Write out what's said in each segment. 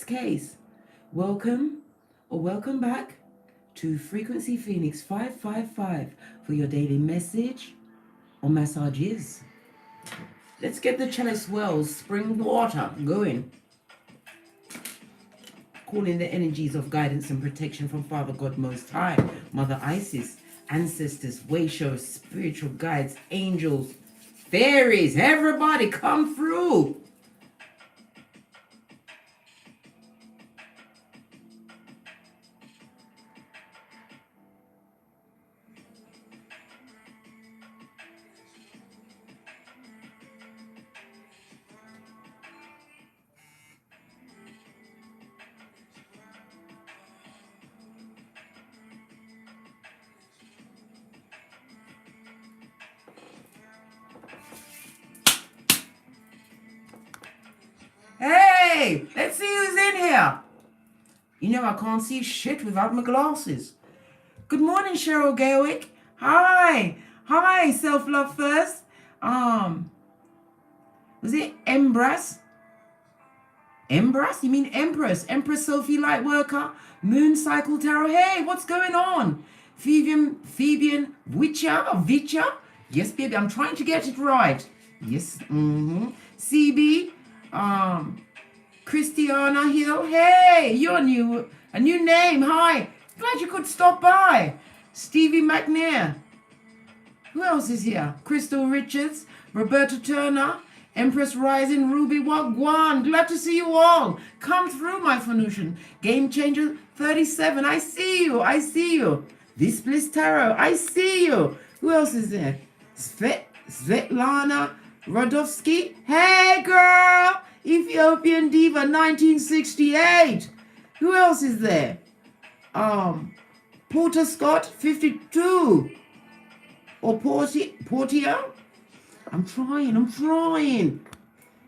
this case, welcome or welcome back to Frequency Phoenix 555 for your daily message or massages. Let's get the chalice wells, spring water going. Calling the energies of guidance and protection from Father God Most High, Mother Isis, ancestors, way shows, spiritual guides, angels, fairies, everybody come through. Hey, let's see who's in here. You know I can't see shit without my glasses. Good morning, Cheryl Gawick. Hi. Hi, self-love first. Was it Embrace? Embrace? You mean Empress? Empress Sophie Lightworker? Moon Cycle Tarot. Hey, what's going on? Phoebian Vicha? Yes, baby, I'm trying to get it right. Yes. CB. Christiana Hill. Hey, you're new. A new name. Hi. Glad you could stop by. Stevie McNair. Who else is here? Crystal Richards. Roberta Turner. Empress Rising. Ruby Wagwan. Glad to see you all. Come through, my Phoenician. Game Changer 37. I see you. I see you. This Bliss Tarot. I see you. Who else is there? Svetlana Rodovsky. Hey, girl. Ethiopian Diva 1968. Who else is there? Porter Scott 52. Or Portia? I'm trying.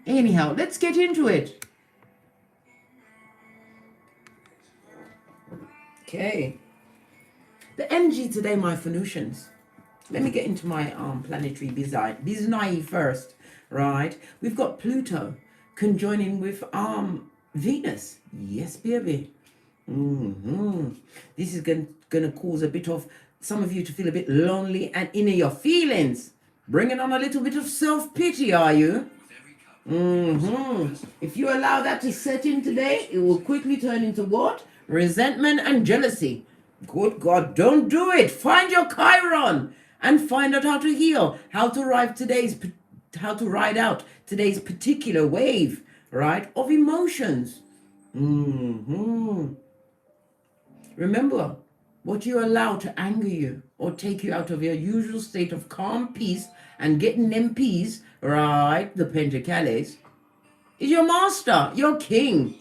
Anyhow, let's get into it. Okay. The energy today, my Phoenicians. Let me get into my planetary Biznai first, right? We've got Pluto conjoining with Venus. Yes, baby. This is gonna cause a bit of some of you to feel a bit lonely and in your feelings. Bringing on a little bit of self-pity, are you? If you allow that to set in today, it will quickly turn into what? Resentment and jealousy. Good God, don't do it. Find your Chiron and find out how to heal, how to ride out today's particular wave, right, of emotions. Remember, what you allow to anger you or take you out of your usual state of calm, peace, and getting them peace, right, the Pentacles, is your master, your king.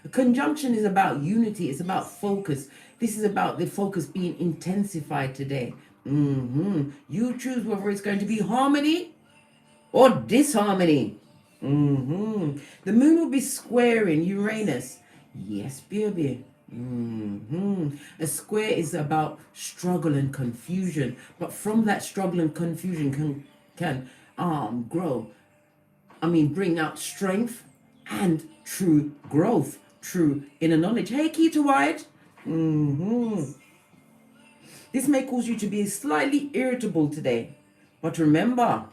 A conjunction is about unity. It's about focus. This is about the focus being intensified today. You choose whether it's going to be harmony or disharmony. The moon will be squaring Uranus. Yes, baby. A square is about struggle and confusion, but from that struggle and confusion can grow. Bring out strength and true growth, true inner knowledge. Hey, Keita White. This may cause you to be slightly irritable today, but remember,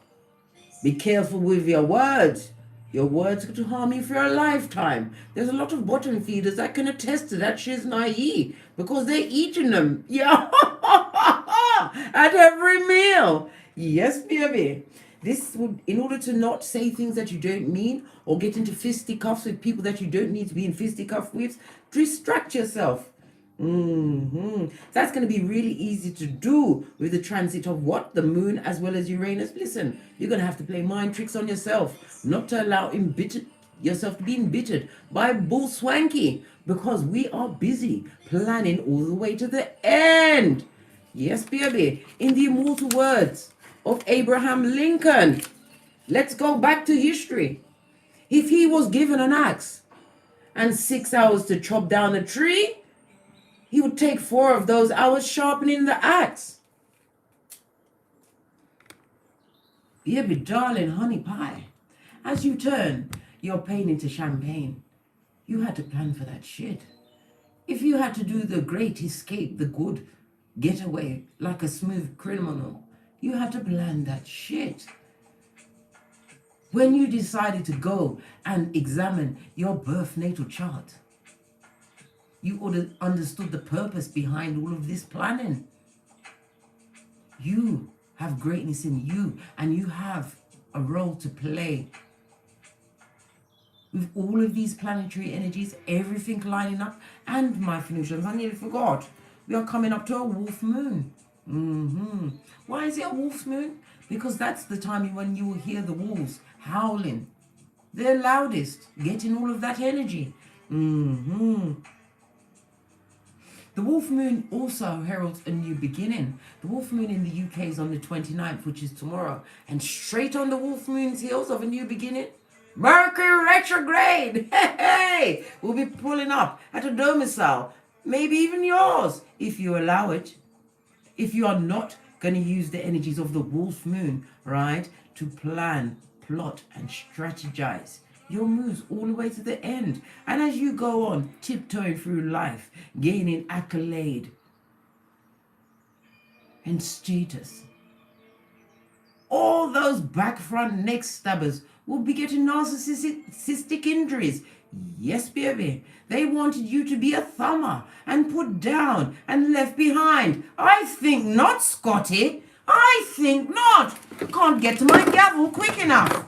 be careful with your words. Your words could harm you for a lifetime. There's a lot of bottom feeders that can attest to that shiznai because they're eating them. Yeah, at every meal. Yes, baby. This would, in order to not say things that you don't mean or get into fisticuffs with people that you don't need to be in fisticuffs with, distract yourself. That's going to be really easy to do with the transit of what? The moon as well as Uranus. Listen, you're going to have to play mind tricks on yourself, not to allow yourself to be embittered by bull swanky, because we are busy planning all the way to the end. Yes, baby. In the immortal words of Abraham Lincoln, let's go back to history. If he was given an axe and 6 hours to chop down a tree, he would take 4 of those hours sharpening the axe. Baby, darling, honey pie. As you turn your pain into champagne, you had to plan for that shit. If you had to do the great escape, the good getaway, like a smooth criminal, you had to plan that shit. When you decided to go and examine your birth natal chart, you would have understood the purpose behind all of this planning. You have greatness in you, and you have a role to play. With all of these planetary energies, everything lining up, and my Phoenicians, I nearly forgot, we are coming up to a wolf moon. Why is it a wolf's moon? Because that's the time when you will hear the wolves howling. They're loudest, getting all of that energy. The wolf moon also heralds a new beginning. The wolf moon in the UK is on the 29th, which is tomorrow. And straight on the wolf moon's heels of a new beginning, Mercury retrograde. Hey, we'll be pulling up at a domicile, maybe even yours, if you allow it. If you are not going to use the energies of the wolf moon, right, to plan, plot, and strategize, your moves all the way to the end. And as you go on, tiptoeing through life, gaining accolade and status, all those back, front, neck stabbers will be getting narcissistic injuries. Yes, baby. They wanted you to be a thumber and put down and left behind. I think not, Scotty. I think not. Can't get to my gavel quick enough.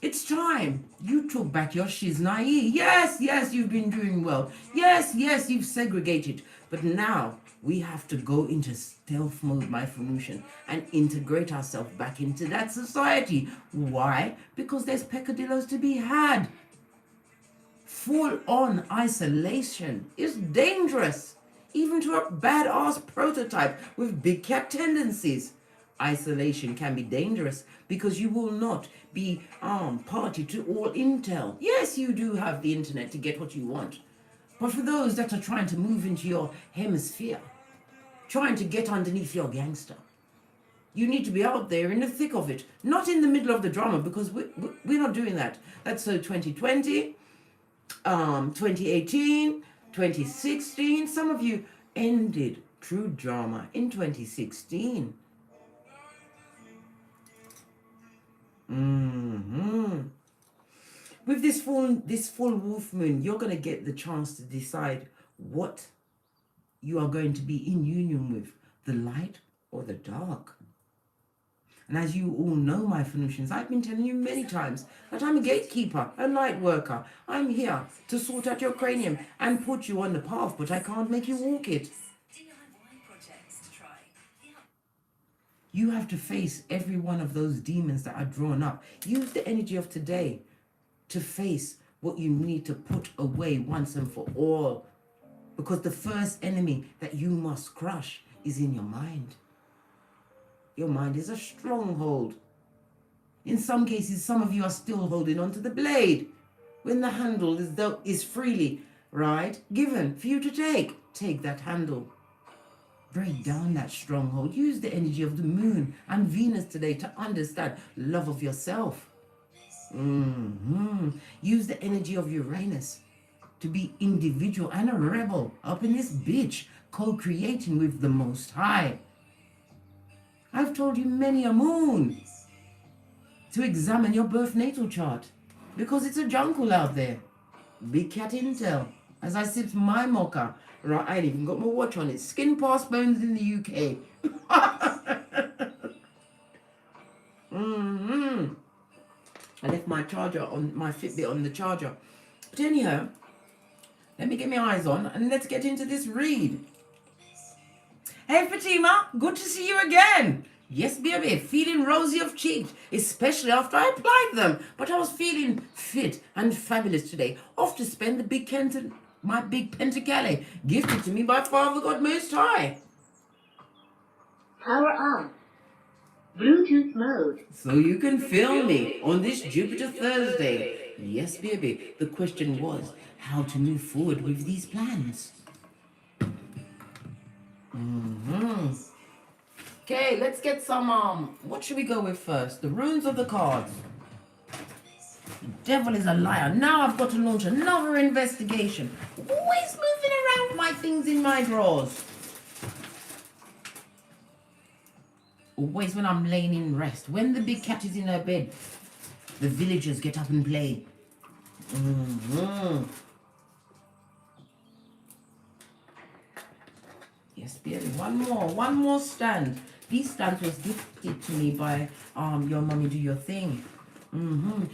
It's time you took back your shiznai. Yes, you've been doing well. Yes, you've segregated. But now we have to go into stealth mode, my Phoenician, and integrate ourselves back into that society. Why? Because there's peccadillos to be had. Full-on isolation is dangerous, even to a badass prototype with big cat tendencies. Isolation can be dangerous because you will not be party to all intel. Yes, you do have the internet to get what you want. But for those that are trying to move into your hemisphere, trying to get underneath your gangster, you need to be out there in the thick of it, not in the middle of the drama, because we're not doing that. That's so 2020, 2018, 2016. Some of you ended true drama in 2016. With this full wolf moon, you're going to get the chance to decide what you are going to be in union with, the light or the dark. And as you all know, my Phoenicians, I've been telling you many times that I'm a gatekeeper, a light worker. I'm here to sort out your cranium and put you on the path, but I can't make you walk it. You have to face every one of those demons that are drawn up. Use the energy of today to face what you need to put away once and for all. Because the first enemy that you must crush is in your mind. Your mind is a stronghold. In some cases, some of you are still holding on to the blade when the handle is freely, right, given for you to take. Take that handle. Break down that stronghold. Use the energy of the moon and Venus today to understand love of yourself. Use the energy of Uranus to be individual and a rebel up in this bitch, co-creating with the Most High. I've told you many a moon to examine your birth natal chart because it's a jungle out there. Big cat intel. As I sip my mocha, right, I ain't even got my watch on it. Skin past bones in the UK. I left my charger on my Fitbit on the charger. But anyhow, let me get my eyes on and let's get into this read. Hey Fatima, good to see you again. Yes, baby, feeling rosy of cheeks, especially after I applied them. But I was feeling fit and fabulous today. Off to spend my big pentacale, gifted to me by Father God Most High. Power on. Bluetooth mode. So you can feel me on this Jupiter Thursday. Yes, baby. The question was how to move forward with these plans. Okay, let's get some, what should we go with first? The runes of the cards. The devil is a liar. Now I've got to launch another investigation. Always moving around my things in my drawers. Always when I'm laying in rest. When the big cat is in her bed, the villagers get up and play. Yes, baby. One more stand. These stands was gifted to me by your mommy do your thing. I'm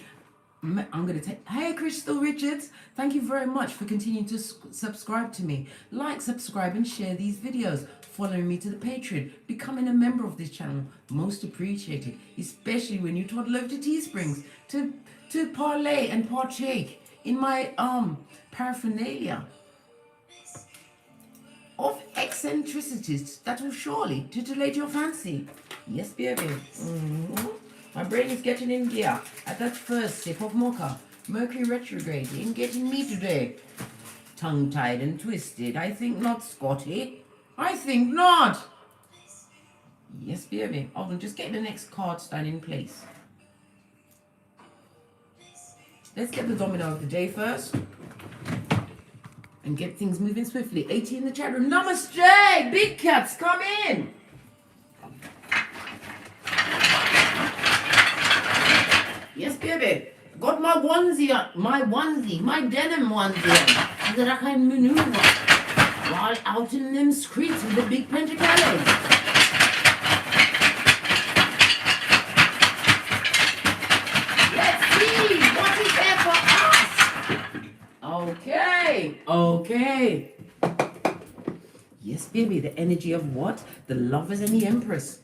going to take... Hey, Crystal Richards. Thank you very much for continuing to subscribe to me. Like, subscribe, and share these videos. Following me to the Patreon. Becoming a member of this channel. Most appreciated. Especially when you toddle over to Teesprings to parlay and partake in my paraphernalia of eccentricities that will surely titillate your fancy. Yes, baby. My brain is getting in gear at that first sip of mocha. Mercury retrograde in getting me today. Tongue-tied and twisted. I think not, Scotty. I think not. Yes, baby. Oh, just get the next card stand in place. Let's get the domino of the day first. And get things moving swiftly. 80 in the chat room. Namaste! Big cats, come in! Yes, baby. Got my onesie, my denim onesie so that I can maneuver while out in them streets with the big pentacles. Let's see what is there for us. Okay. Yes, baby, the energy of what? The Lovers and the Empress.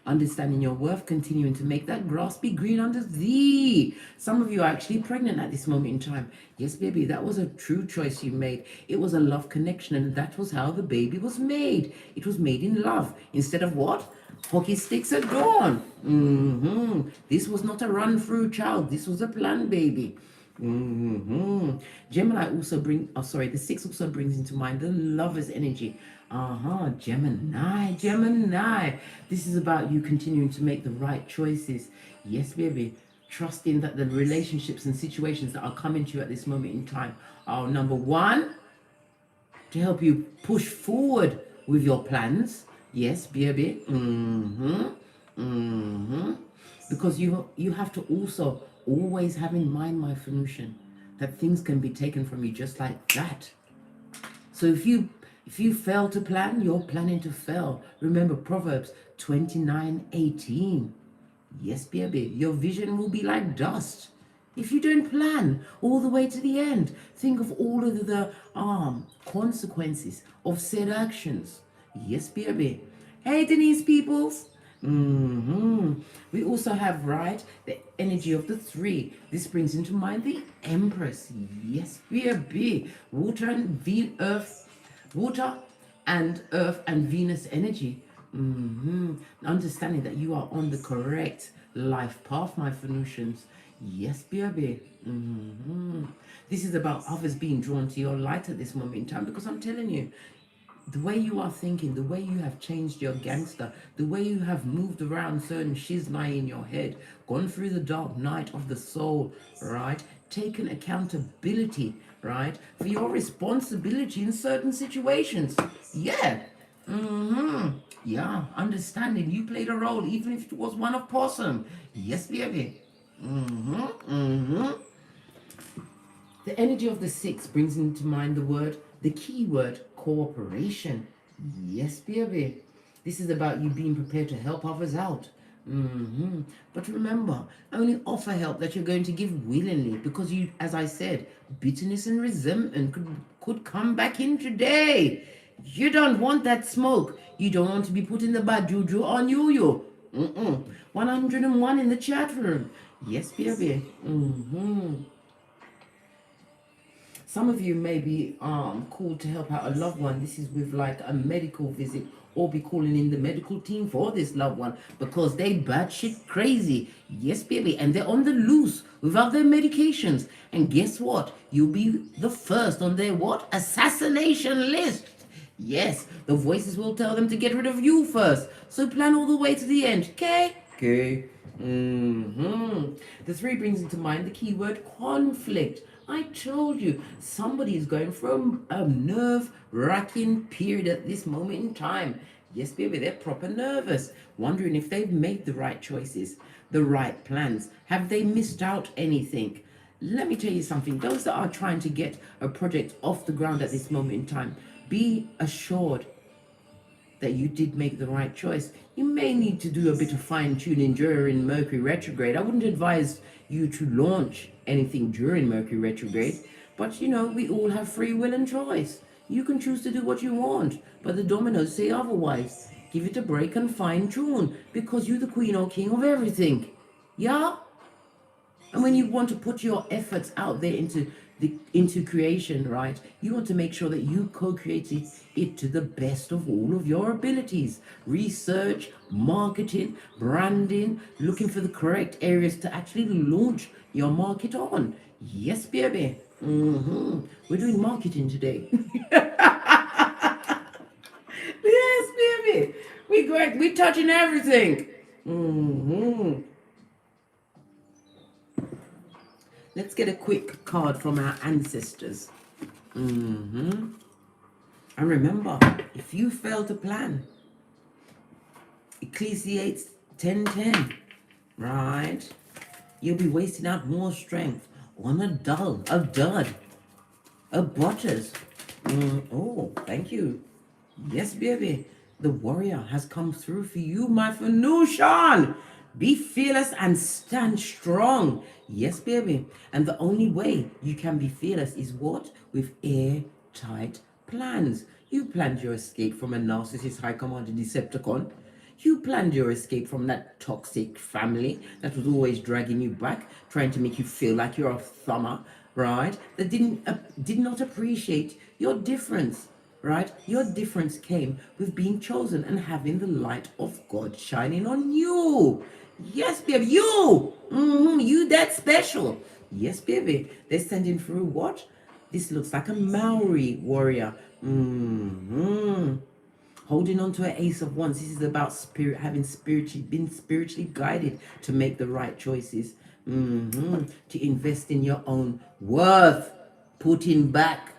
Understanding your worth, continuing to make that grass be green under thee. Some of you are actually pregnant at this moment in time. Yes, baby, that was a true choice you made. It was a love connection, and that was how the baby was made. It was made in love instead of what? Hockey sticks at dawn. This was not a run-through child. This was a planned baby. Gemini also the 6 also brings into mind the Lover's energy. Gemini. This is about you continuing to make the right choices. Yes, baby. Trusting that the relationships and situations that are coming to you at this moment in time are, number one, to help you push forward with your plans. Yes, baby. Because you have to also always have in mind, my Phoenician, that things can be taken from you just like that. So if you fail to plan, you're planning to fail. Remember Proverbs 29:18. Yes, baby, your vision will be like dust. If you don't plan all the way to the end, think of all of the consequences of said actions. Yes, baby. Hey, Denise Peoples. We also have, the energy of the 3. This brings into mind the Empress. Yes, baby. Water and earth and Venus energy. Understanding that you are on the correct life path, my Phoenicians. Yes, baby. This is about others being drawn to your light at this moment in time, because I'm telling you, the way you are thinking, the way you have changed your gangster, the way you have moved around certain shiznai in your head, gone through the dark night of the soul, taken accountability, for your responsibility in certain situations. Yeah. Yeah, understanding you played a role, even if it was one of possum. Yes, baby. The energy of the 6 brings into mind the key word, cooperation. Yes, baby. This is about you being prepared to help others out. But remember, only offer help that you're going to give willingly, because you, as I said, bitterness and resentment could come back in today. You don't want that smoke. You don't want to be putting the bad juju on you. 101 in the chat room. Yes, baby. Some of you may be called to help out a loved one. This is with like a medical visit, or be calling in the medical team for this loved one because they batshit crazy. Yes, baby. And they're on the loose without their medications. And guess what? You'll be the first on their what? Assassination list. Yes, the voices will tell them to get rid of you first. So plan all the way to the end. Okay? Okay. The 3 brings into mind the keyword conflict. I told you, somebody is going through a nerve-wracking period at this moment in time. Yes, baby, they're proper nervous, wondering if they've made the right choices, the right plans. Have they missed out anything? Let me tell you something. Those that are trying to get a project off the ground at this moment in time, be assured that you did make the right choice. You may need to do a bit of fine-tuning during Mercury retrograde. I wouldn't advise you to launch anything during Mercury retrograde, but you know, we all have free will and choice. You can choose to do what you want, but the dominoes say otherwise. Give it a break and fine-tune, because you're the queen or king of everything. Yeah? And when you want to put your efforts out there into creation, right, you want to make sure that you co-created it to the best of all of your abilities. Research, marketing, branding, looking for the correct areas to actually launch your market on. Yes, baby. We're doing marketing today. Yes, baby. We're touching everything. Let's get a quick card from our ancestors. And remember, if you fail to plan, Ecclesiastes 10:10, right? You'll be wasting out more strength on a dud, a butters. Oh, thank you. Yes, baby. The warrior has come through for you, my Phoenician. Be fearless and stand strong. Yes, baby. And the only way you can be fearless is what? With airtight plans. You planned your escape from a narcissist high commander Decepticon. You planned your escape from that toxic family that was always dragging you back, trying to make you feel like you're a thumber, right? That did not appreciate your difference, right? Your difference came with being chosen and having the light of God shining on you. Yes, baby, you! You that special. Yes, baby. They're sending through what? This looks like a Maori warrior. Holding on to an Ace of Wands. This is about spirit, having been spiritually guided to make the right choices. To invest in your own worth. Putting back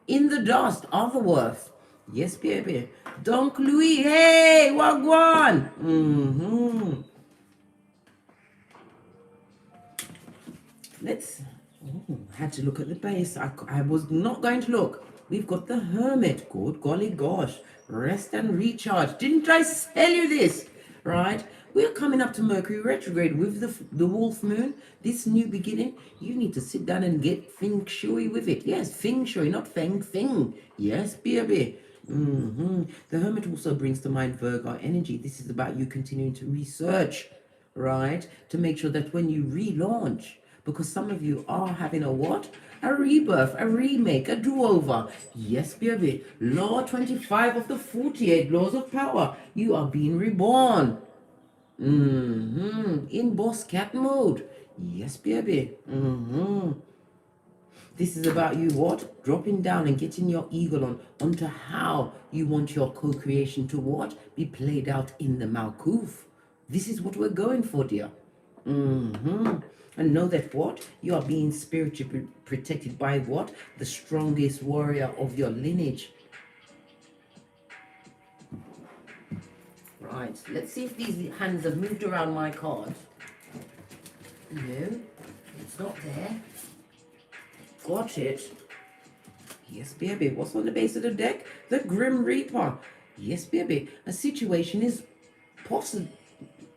in the dust of the worth. Yes, baby. Donk Louis. Hey, wagwan. Let's. Had to look at the base. I was not going to look. We've got the Hermit. Good golly gosh. Rest and recharge. Didn't I tell you this? Right? We're coming up to Mercury retrograde with the Wolf Moon. This new beginning. You need to sit down and get feng shui with it. Yes, feng shui, not feng thing. Yes, baby. The Hermit also brings to mind Virgo energy. This is about you continuing to research, right? To make sure that when you relaunch, because some of you are having a what? A rebirth, a remake, a do-over. Yes, baby. Law 25 of the 48 laws of power. You are being reborn. In boss cat mode. Yes, baby. This is about you what? Dropping down and getting your eagle onto how you want your co-creation to what? Be played out in the Malkuth. This is what we're going for, dear. And know that what? You are being spiritually protected by what? The strongest warrior of your lineage. Right, let's see if these hands have moved around my card. No, it's not there. Got it. Yes, baby. What's on the base of the deck? The Grim Reaper. Yes, baby. A situation is possible.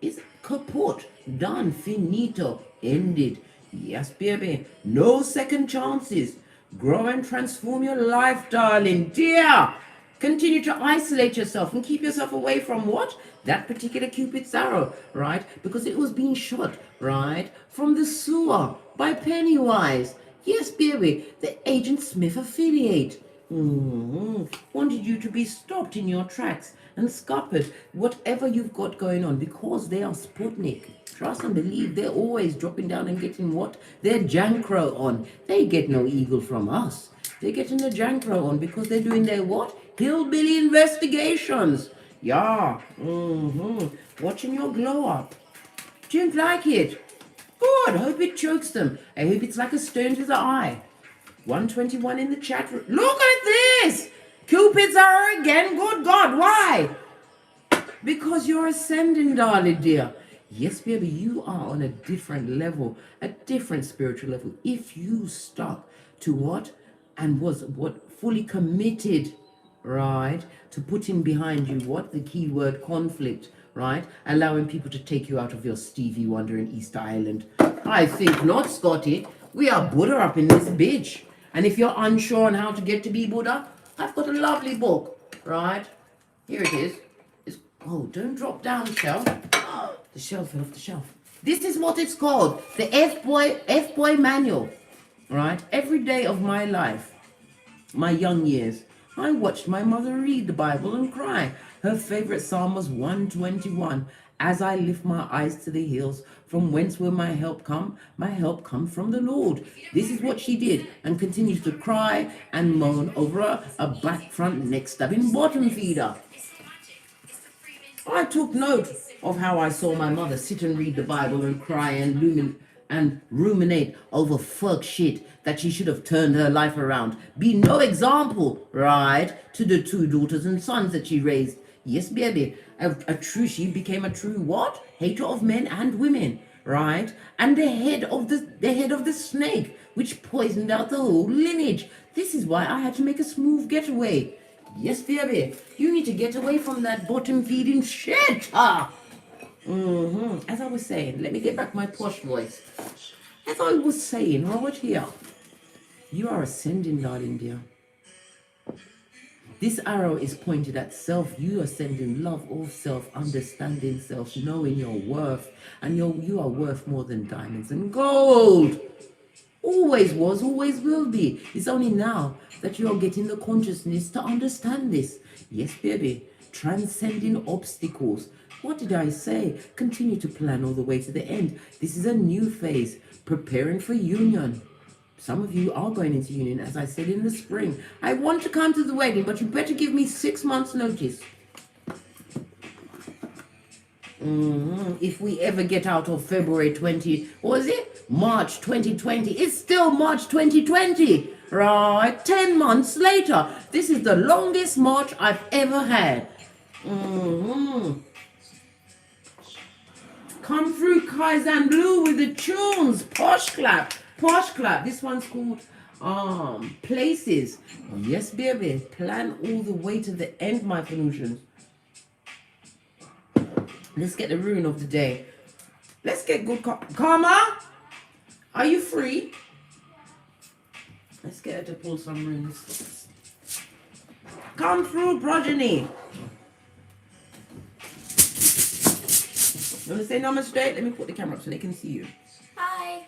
Is kaput. Done. Finito. Ended. Yes, baby. No second chances. Grow and transform your life, darling. Dear. Continue to isolate yourself and keep yourself away from what? That particular Cupid's arrow, right? Because it was being shot, right? From the sewer by Pennywise. Yes, baby, the Agent Smith affiliate. Wanted you to be stopped in your tracks and scuppered whatever you've got going on because they are Sputnik. Trust and believe they're always dropping down and getting what? Their Jankro on. They get no eagle from us. They're getting the Jankro on because they're doing their what? hillbilly investigations. Yeah. Watching your glow up. Don't like it. Good. Hope it chokes them. I hope it's like a stone to the eye. 121 in the chat room. Look at this. Cupid's arrow again. Good God. Why? Because you're ascending, darling dear. Yes, baby, you are on a different level, a different spiritual level. If you stuck to what and was what fully committed, right, to putting behind you what the keyword conflict, right, allowing people to take you out of your Stevie Wonder in East Island. I think not, Scotty. We are Buddha up in this bitch. And if you're unsure on how to get to be Buddha, I've got a lovely book, right? Here it is. Oh, don't drop down, shelf. The shelf fell off the shelf. This is what it's called. The F-boy manual. Right? Every day of my life, my young years, I watched my mother read the Bible and cry. Her favorite psalm was 121. As I lift my eyes to the hills, from whence will my help come? My help comes from the Lord. This is what she did and continues to cry and moan over a back, front, neck stabbing bottom feeder. I took note of how I saw my mother sit and read the Bible and cry and ruminate over fuck shit that she should have turned her life around. Be no example, right, to the two daughters and sons that she raised. Yes, baby, she became a true what? Hater of men and women, right? And the head of the snake, which poisoned out the whole lineage. This is why I had to make a smooth getaway. Yes, baby, you need to get away from that bottom feeding shit. As I was saying, let me get back my posh voice. As I was saying, right here, you are ascending, darling dear. This arrow is pointed at self. You are sending love of self, understanding self, knowing your worth, and you are worth more than diamonds and gold. Always was, always will be. It's only now that you are getting the consciousness to understand this. Yes, baby. Transcending obstacles. What did I say? Continue to plan all the way to the end. This is a new phase. Preparing for union. Some of you are going into union, as I said in the spring. I want to come to the wedding, but you better give me 6 months' notice. If we ever get out of February 20, what was it? March 2020. It's still March 2020, right? 10 months later. This is the longest March I've ever had. Come through Kaizen Blue with the tunes. Posh clap. Posh clap. This one's called Places. Yes, baby. Plan all the way to the end, my Phoenicians. Let's get the rune of the day. Let's get good Karma. Are you free? Let's get her to pull some runes. Come through, progeny. You want to say namaste? Let me put the camera up so they can see you. Hi.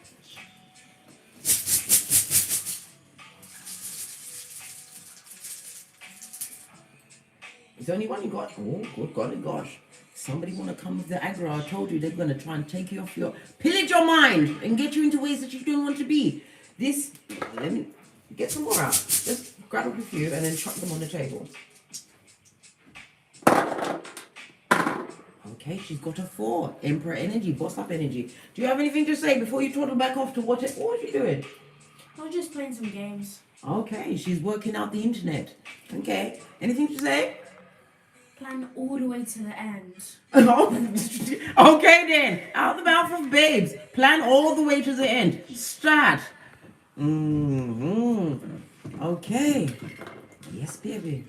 Is there only one you got? Oh, good golly gosh. Somebody want to come with the aggro. I told you they're going to try and take you off pillage your mind and get you into ways that you don't want to be. Let me get some more out. Just grab up a few and then chuck them on the table. Okay, she's got a 4. Emperor energy, boss up energy. Do you have anything to say before you toddle back off to what are you doing? I was just playing some games. Okay, she's working out the internet. Okay, anything to say? Plan all the way to the end. Okay then, out the mouth of babes. Plan all the way to the end. Start. Okay. Yes, baby.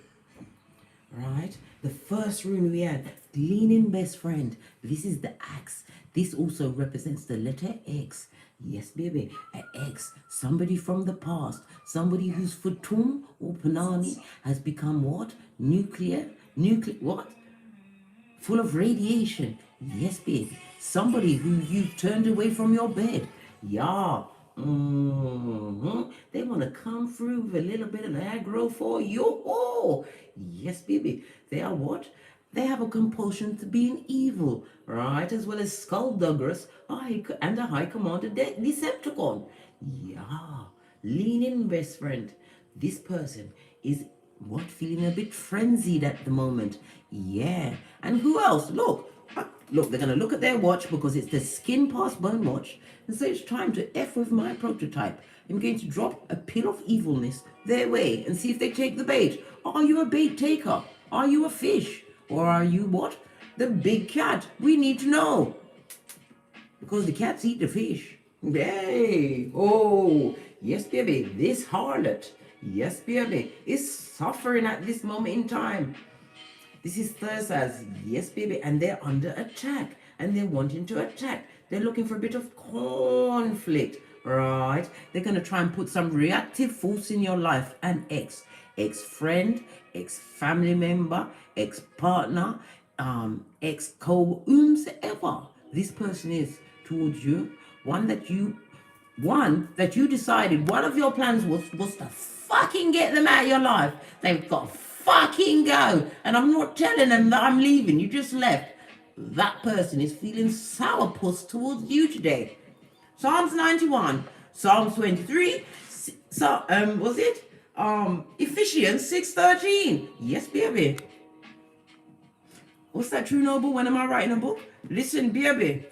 Right. The first rune we had, leaning best friend. This is the axe. This also represents the letter X. Yes, baby. An X. Somebody from the past. Somebody whose Futum or Panani has become what? Nuclear, what? Full of radiation. Yes, baby. Somebody who you've turned away from your bed. Yeah. They want to come through with a little bit of aggro for you. Oh, yes, baby. They are what? They have a compulsion to being evil, right? As well as skullduggerous and a high commander Decepticon. Yeah. Lean in, best friend. This person is What? Feeling a bit frenzied at the moment. Yeah. And who else? Look, they're going to look at their watch because it's the skin past bone watch and say it's time to F with my prototype. I'm going to drop a pill of evilness their way and see if they take the bait. Are you a bait taker? Are you a fish? Or are you what? The big cat. We need to know. Because the cats eat the fish. Hey, oh, yes, baby, this harlot, yes, baby, is suffering at this moment in time. This is Thursdays, yes, baby, and they're under attack, and they're wanting to attack. They're looking for a bit of conflict, right? They're going to try and put some reactive force in your life, an ex-friend, ex-family member, ex-partner, ex-co-whomsoever this person is towards you. One that you decided one of your plans was to fucking get them out of your life. They've got to fucking go. And I'm not telling them that I'm leaving. You just left. That person is feeling sourpuss towards you today. Psalms 91, Psalms 23, was it? Ephesians 6:13. Yes, baby. What's that, True Noble? When am I writing a book? Listen, baby.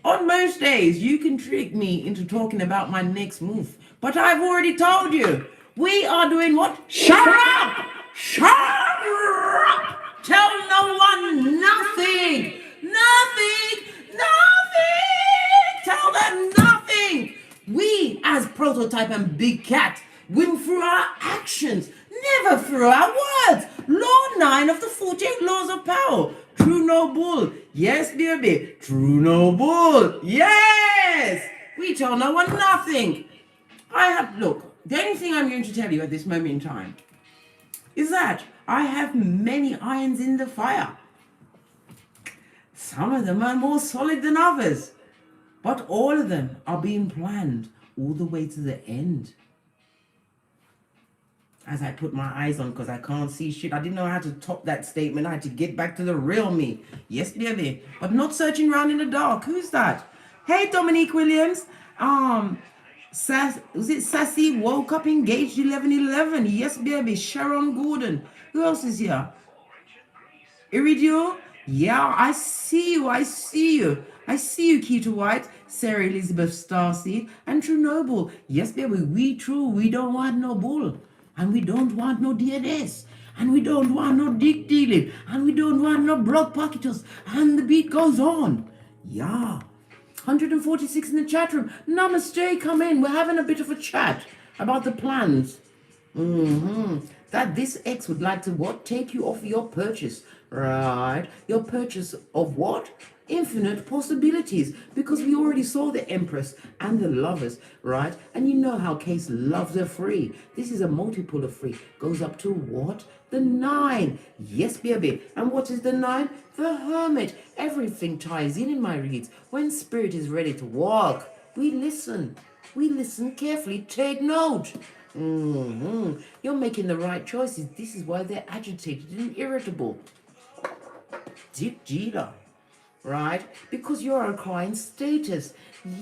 On most days, you can trick me into talking about my next move. But I've already told you. We are doing what? Shut up! Shut up! Tell no one nothing! Nothing! Nothing! Tell them nothing! We, as Prototype and Big Cat, win through our actions, never through our words. Law 9 of the 48 laws of power. True noble. Yes, baby. True noble. Yes. We tell no one nothing. Look, the only thing I'm going to tell you at this moment in time is that I have many irons in the fire. Some of them are more solid than others, but all of them are being planned all the way to the end. As I put my eyes on because I can't see shit. I didn't know how to top that statement. I had to get back to the real me. Yes, baby. But not searching around in the dark. Who's that? Hey, Dominique Williams. Was it Sassy? Woke up engaged 1111. Yes, baby. Sharon Gordon. Who else is here? Iridio? Yeah, I see you. I see you. I see you, Keita White, Sarah Elizabeth Starseed, and True Noble. Yes, baby. We true. We don't want no bull. And we don't want no DNS. And we don't want no dick dealing. And we don't want no blood pocketers. And the beat goes on. Yeah. 146 in the chat room. Namaste, come in. We're having a bit of a chat about the plans. That this ex would like to what? Take you off your purchase. Right. Your purchase of what? Infinite possibilities, because we already saw the Empress and the Lovers, right? And you know how Case loves a free. This is a multiple of free. Goes up to what? The 9. Yes, baby. And what is the 9? The Hermit. Everything ties in my reads. When spirit is ready to walk, we listen. We listen carefully. Take note. You're making the right choices. This is why they're agitated and irritable. Deep Gila. Right? Because you're acquiring status.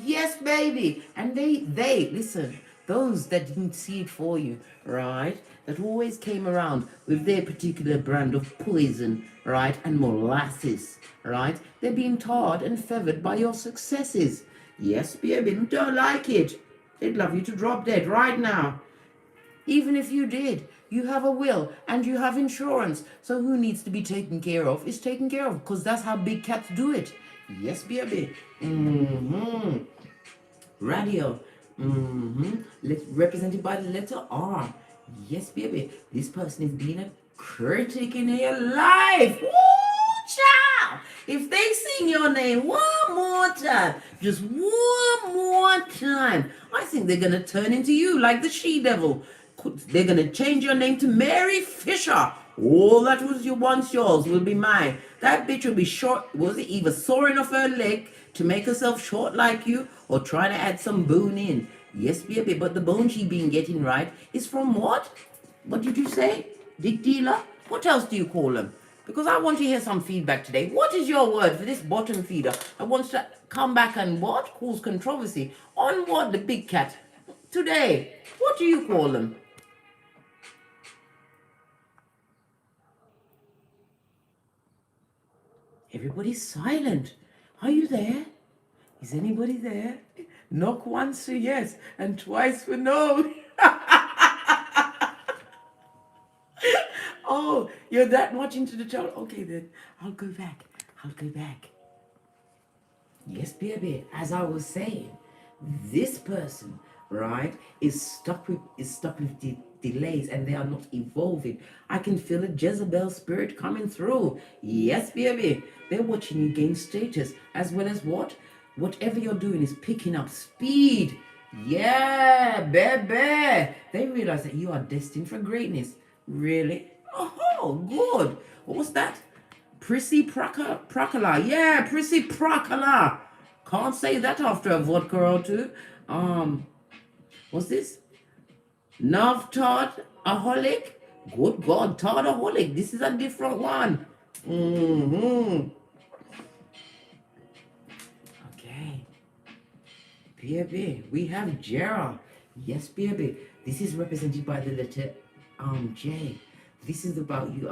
Yes, baby. And they listen, those that didn't see it for you, right? That always came around with their particular brand of poison, right? And molasses, right? They're being tarred and feathered by your successes. Yes, baby. They don't like it. They'd love you to drop dead right now. Even if you did, you have a will and you have insurance. So who needs to be taken care of is taken care of, because that's how big cats do it. Yes, baby. Radio. Represented by the letter R. Yes, baby. This person is being a critic in your life. Woo, child. If they sing your name one more time, just one more time, I think they're going to turn into you like the she-devil. They're going to change your name to Mary Fisher. All that was once yours will be mine. That bitch will be short. Was it either soaring off her leg to make herself short like you, or trying to add some bone in? Yes, baby, but the bone she been getting right is from what? What did you say? Dick dealer? What else do you call them? Because I want to hear some feedback today. What is your word for this bottom feeder that wants to come back and what? Cause controversy on what? The big cat. Today. What do you call them? Everybody's silent. Are you there? Is anybody there? Knock once for yes and twice for no. Oh, you're that much into the tarot? Okay, then I'll go back. I'll go back. Yes, baby. As I was saying, this person, right, is stuck with delays, and they are not evolving. I can feel a Jezebel spirit coming through. Yes, baby. They're watching you gain status, as well as what? Whatever you're doing is picking up speed. Yeah, baby. They realize that you are destined for greatness. Really? Oh, good. What was that? Prissy Prakala. Yeah, Prissy Prakala. Can't say that after a vodka or two. What's this? Nav Todd Aholic. Good God, Todd Aholic. This is a different one. Okay. Baby, we have Jera. Yes, baby. This is represented by the letter J. This is about you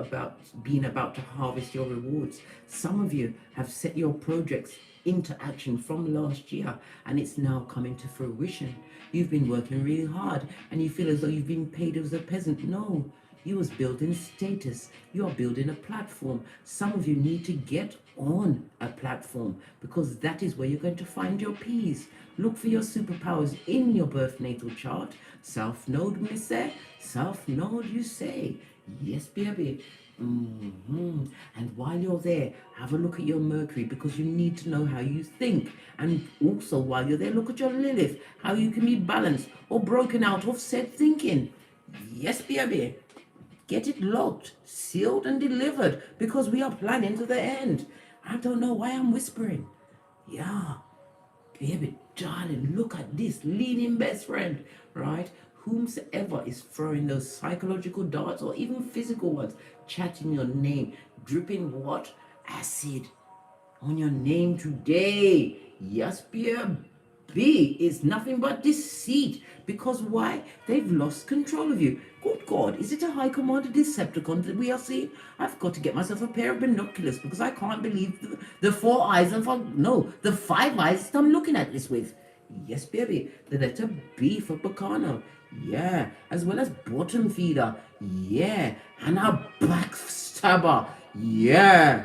being about to harvest your rewards. Some of you have set your projects into action from last year, and it's now coming to fruition. You've been working really hard and you feel as though you've been paid as a peasant. No, you was building status. You are building a platform. Some of you need to get on a platform, because that is where you're going to find your peace. Look for your superpowers in your birth natal chart. South node, me say. South node, you say. Yes, baby. And while you're there, have a look at your Mercury, because you need to know how you think. And also, while you're there, look at your Lilith, how you can be balanced or broken out of said thinking. Yes, baby. Get it locked, sealed, and delivered, because we are planning to the end. I don't know why I'm whispering. Yeah, baby, darling, look at this leading best friend, right? Whomsoever is throwing those psychological darts or even physical ones, chatting your name, dripping what? Acid on your name today. Yes, baby, it's nothing but deceit. Because why? They've lost control of you. Good God, is it a high commanded Decepticon that we are seeing? I've got to get myself a pair of binoculars, because I can't believe the 4 eyes and the 5 eyes that I'm looking at this with. Yes, baby, the letter B for Bacano. Yeah, as well as bottom feeder. Yeah, and a backstabber. Yeah.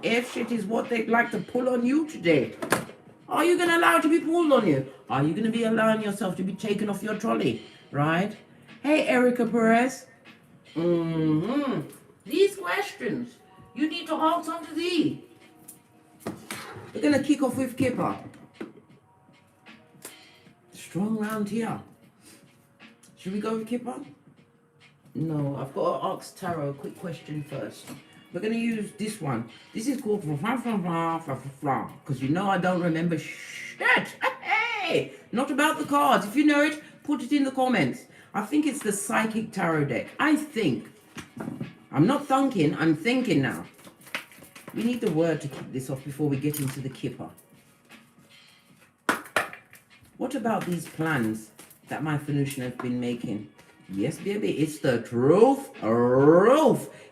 If shit is what they'd like to pull on you today. Are you going to allow it to be pulled on you? Are you going to be allowing yourself to be taken off your trolley? Right? Hey, Erica Perez. These questions, you need to answer to these. We're going to kick off with Kipper. Strong round here. Should we go with Kipper? No, I've got to ask Tarot a quick question first. We're going to use this one. This is called because you know I don't remember shit. Hey, not about the cards. If you know it, put it in the comments. I think it's the Psychic Tarot deck. I think. I'm not thinking, I'm thinking now. We need the word to kick this off before we get into the Kipper. What about these plans that my Phoenician has been making? Yes, baby, it's the truth.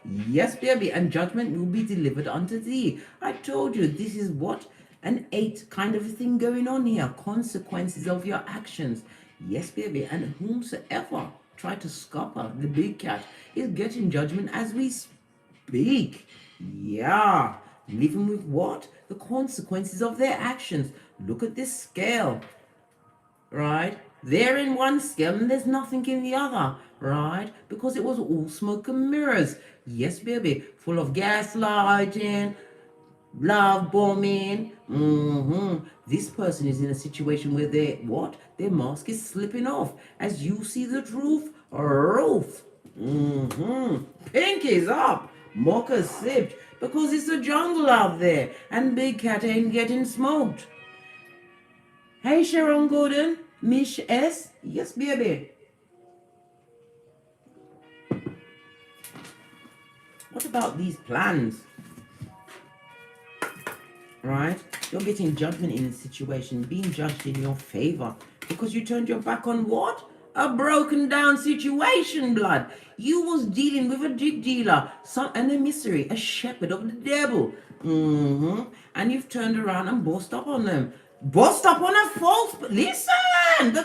Yes, baby, and judgment will be delivered unto thee. I told you, this is what? An 8 kind of a thing going on here. Consequences of your actions. Yes, baby, and whomsoever try to scupper the big cat is getting judgment as we speak. Yeah, living with what? The consequences of their actions. Look at this scale. Right? They're in one scale and there's nothing in the other, right? Because it was all smoke and mirrors. Yes, baby, full of gaslighting, love bombing. This person is in a situation where their mask is slipping off as you see the truth. Pink is up, mocha sipped, because it's a jungle out there and Big Cat ain't getting smoked. Hey, Sharon Gordon, Mish S. Yes, baby. What about these plans? Right? You're getting judgment in a situation, being judged in your favor, because you turned your back on what? A broken down situation, blood. You was dealing with a drug dealer, an emissary, a shepherd of the devil. And you've turned around and bossed up on them. Bossed up on a false... Listen! The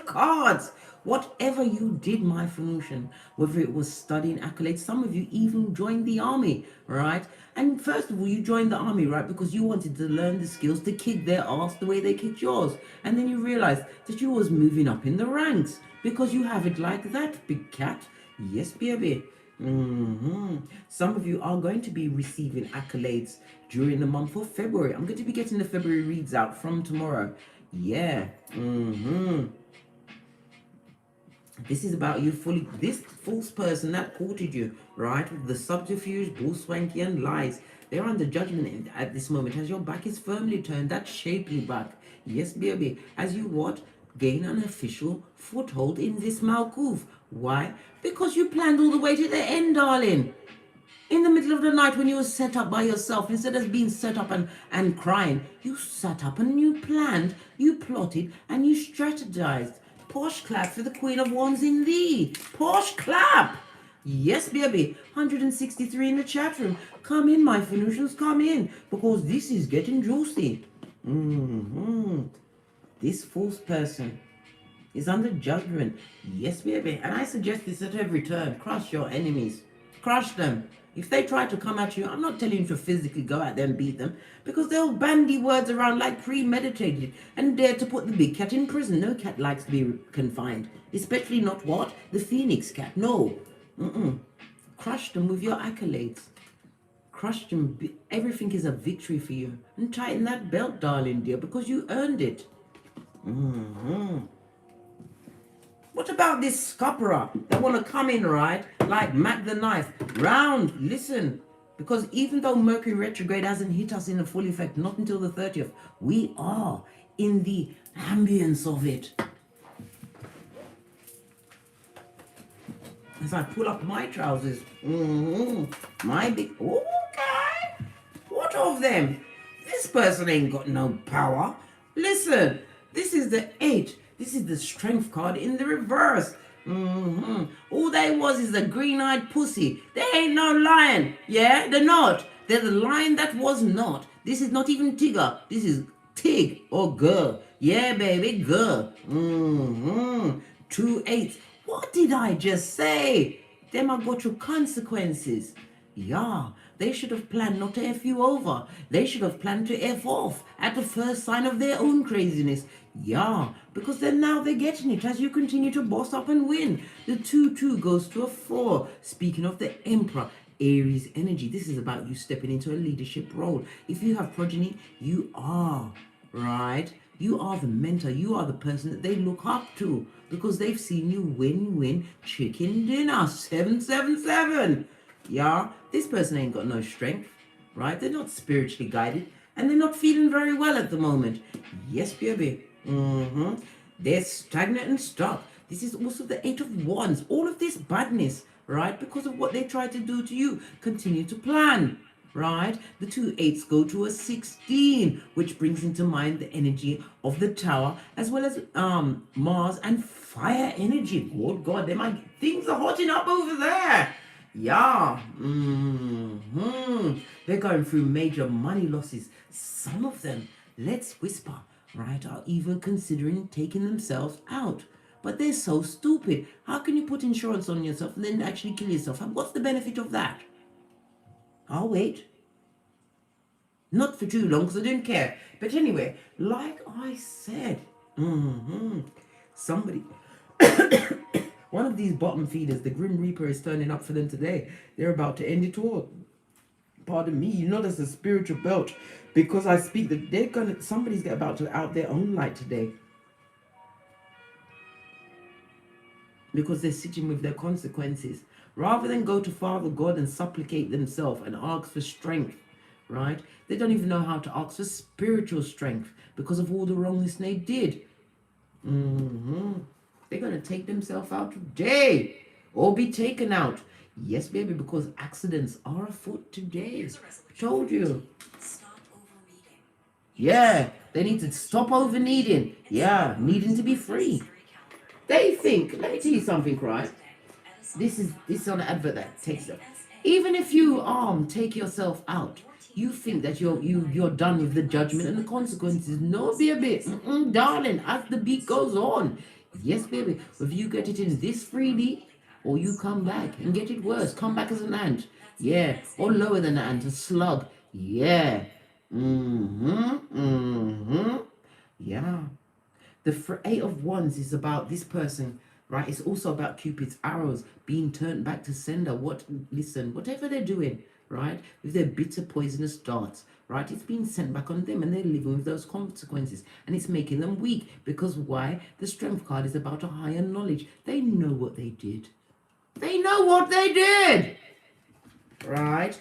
cards. Whatever you did, my Phoenician, whether it was studying accolades, some of you even joined the army, right? And first of all, you joined the army, right? Because you wanted to learn the skills to kick their ass the way they kicked yours. And then you realized that you was moving up in the ranks because you have it like that, big cat. Yes, baby. Some of you are going to be receiving accolades during the month of February. I'm going to be getting the February reads out from tomorrow. Yeah. This is about you fully. This false person that courted you, right? With the subterfuge, bull swanky, and lies. They're under judgment at this moment as your back is firmly turned. That shapely back. Yes, baby. As you what? Gain an official foothold in this Malkuth. Why? Because you planned all the way to the end, darling. In the middle of the night when you were set up by yourself, instead of being set up and crying, you sat up and you planned, you plotted, and you strategized. Posh clap for the Queen of Wands in thee. Posh clap. Yes, baby. 163 in the chat room. Come in, my Phoenicians, come in. Because this is getting juicy. This false person is under judgment. Yes, baby. And I suggest this at every turn. Crush your enemies. Crush them. If they try to come at you, I'm not telling you to physically go at them, beat them, because they'll bandy words around like premeditated and dare to put the big cat in prison. No cat likes to be confined, especially not what? The phoenix cat. No. Crush them with your accolades. Crush them. Everything is a victory for you. And tighten that belt, darling dear, because you earned it. What about this scupperer that want to come in, right? Like Mac the Knife. Round, listen. Because even though Mercury retrograde hasn't hit us in a full effect, not until the 30th, we are in the ambience of it. As I pull up my trousers. My big... Okay. What of them? This person ain't got no power. Listen, this is the 8. This is the strength card in the reverse. All they was is a green-eyed pussy. They ain't no lion. Yeah, they're not. They're the lion that was not. This is not even Tigger. This is Tig or girl. Yeah, baby, girl. 2 8s. What did I just say? Them are got your consequences. Yeah, they should have planned not to F you over. They should have planned to F off at the first sign of their own craziness. Yeah, because then now they're getting it as you continue to boss up and win. The 2-2 goes to a 4. Speaking of the Emperor, Aries energy. This is about you stepping into a leadership role. If you have progeny, you are, right? You are the mentor. You are the person that they look up to because they've seen you win chicken dinner. 777. Yeah, this person ain't got no strength, right? They're not spiritually guided and they're not feeling very well at the moment. Yes, baby. They're stagnant and stuck. This is also the 8 of Wands. All of this badness, right? Because of what they tried to do to you. Continue to plan, right? The 2 8s go to a 16, which brings into mind the energy of the Tower, as well as Mars and fire energy. Good God, things are hotting up over there. Yeah. They're going through major money losses. Some of them, let's whisper, right, are even considering taking themselves out. But they're so stupid. How can you put insurance on yourself and then actually kill yourself? And what's the benefit of that? I'll wait. Not for too long because I don't care. But anyway, like I said, somebody... One of these bottom feeders, the Grim Reaper, is turning up for them today. They're about to end it all. Pardon me, you know that's a spiritual belt. Because I speak that somebody's about to out their own light today. Because they're sitting with their consequences. Rather than go to Father God and supplicate themselves and ask for strength, right? They don't even know how to ask for spiritual strength because of all the wrongness they did. They're going to take themselves out today or be taken out. Yes, baby, because accidents are afoot today. Told you. Yeah, they need to stop over needing. Yeah, needing to be free. They think, let me tell you something, right? This is on an advert that takes it. Even if you take yourself out, you think that you're done with the judgment and the consequences. No, baby, darling. As the beat goes on, yes, baby. If you get it in this freebie, or you come back and get it worse, come back as an ant, yeah, or lower than an ant, a slug, yeah, yeah. The Eight of Wands is about this person, right? It's also about Cupid's arrows being turned back to sender. Listen, whatever they're doing, right, with their bitter, poisonous darts, right, it's being sent back on them and they're living with those consequences. And it's making them weak. Because why? The Strength card is about a higher knowledge. They know what they did. They know what they did, right?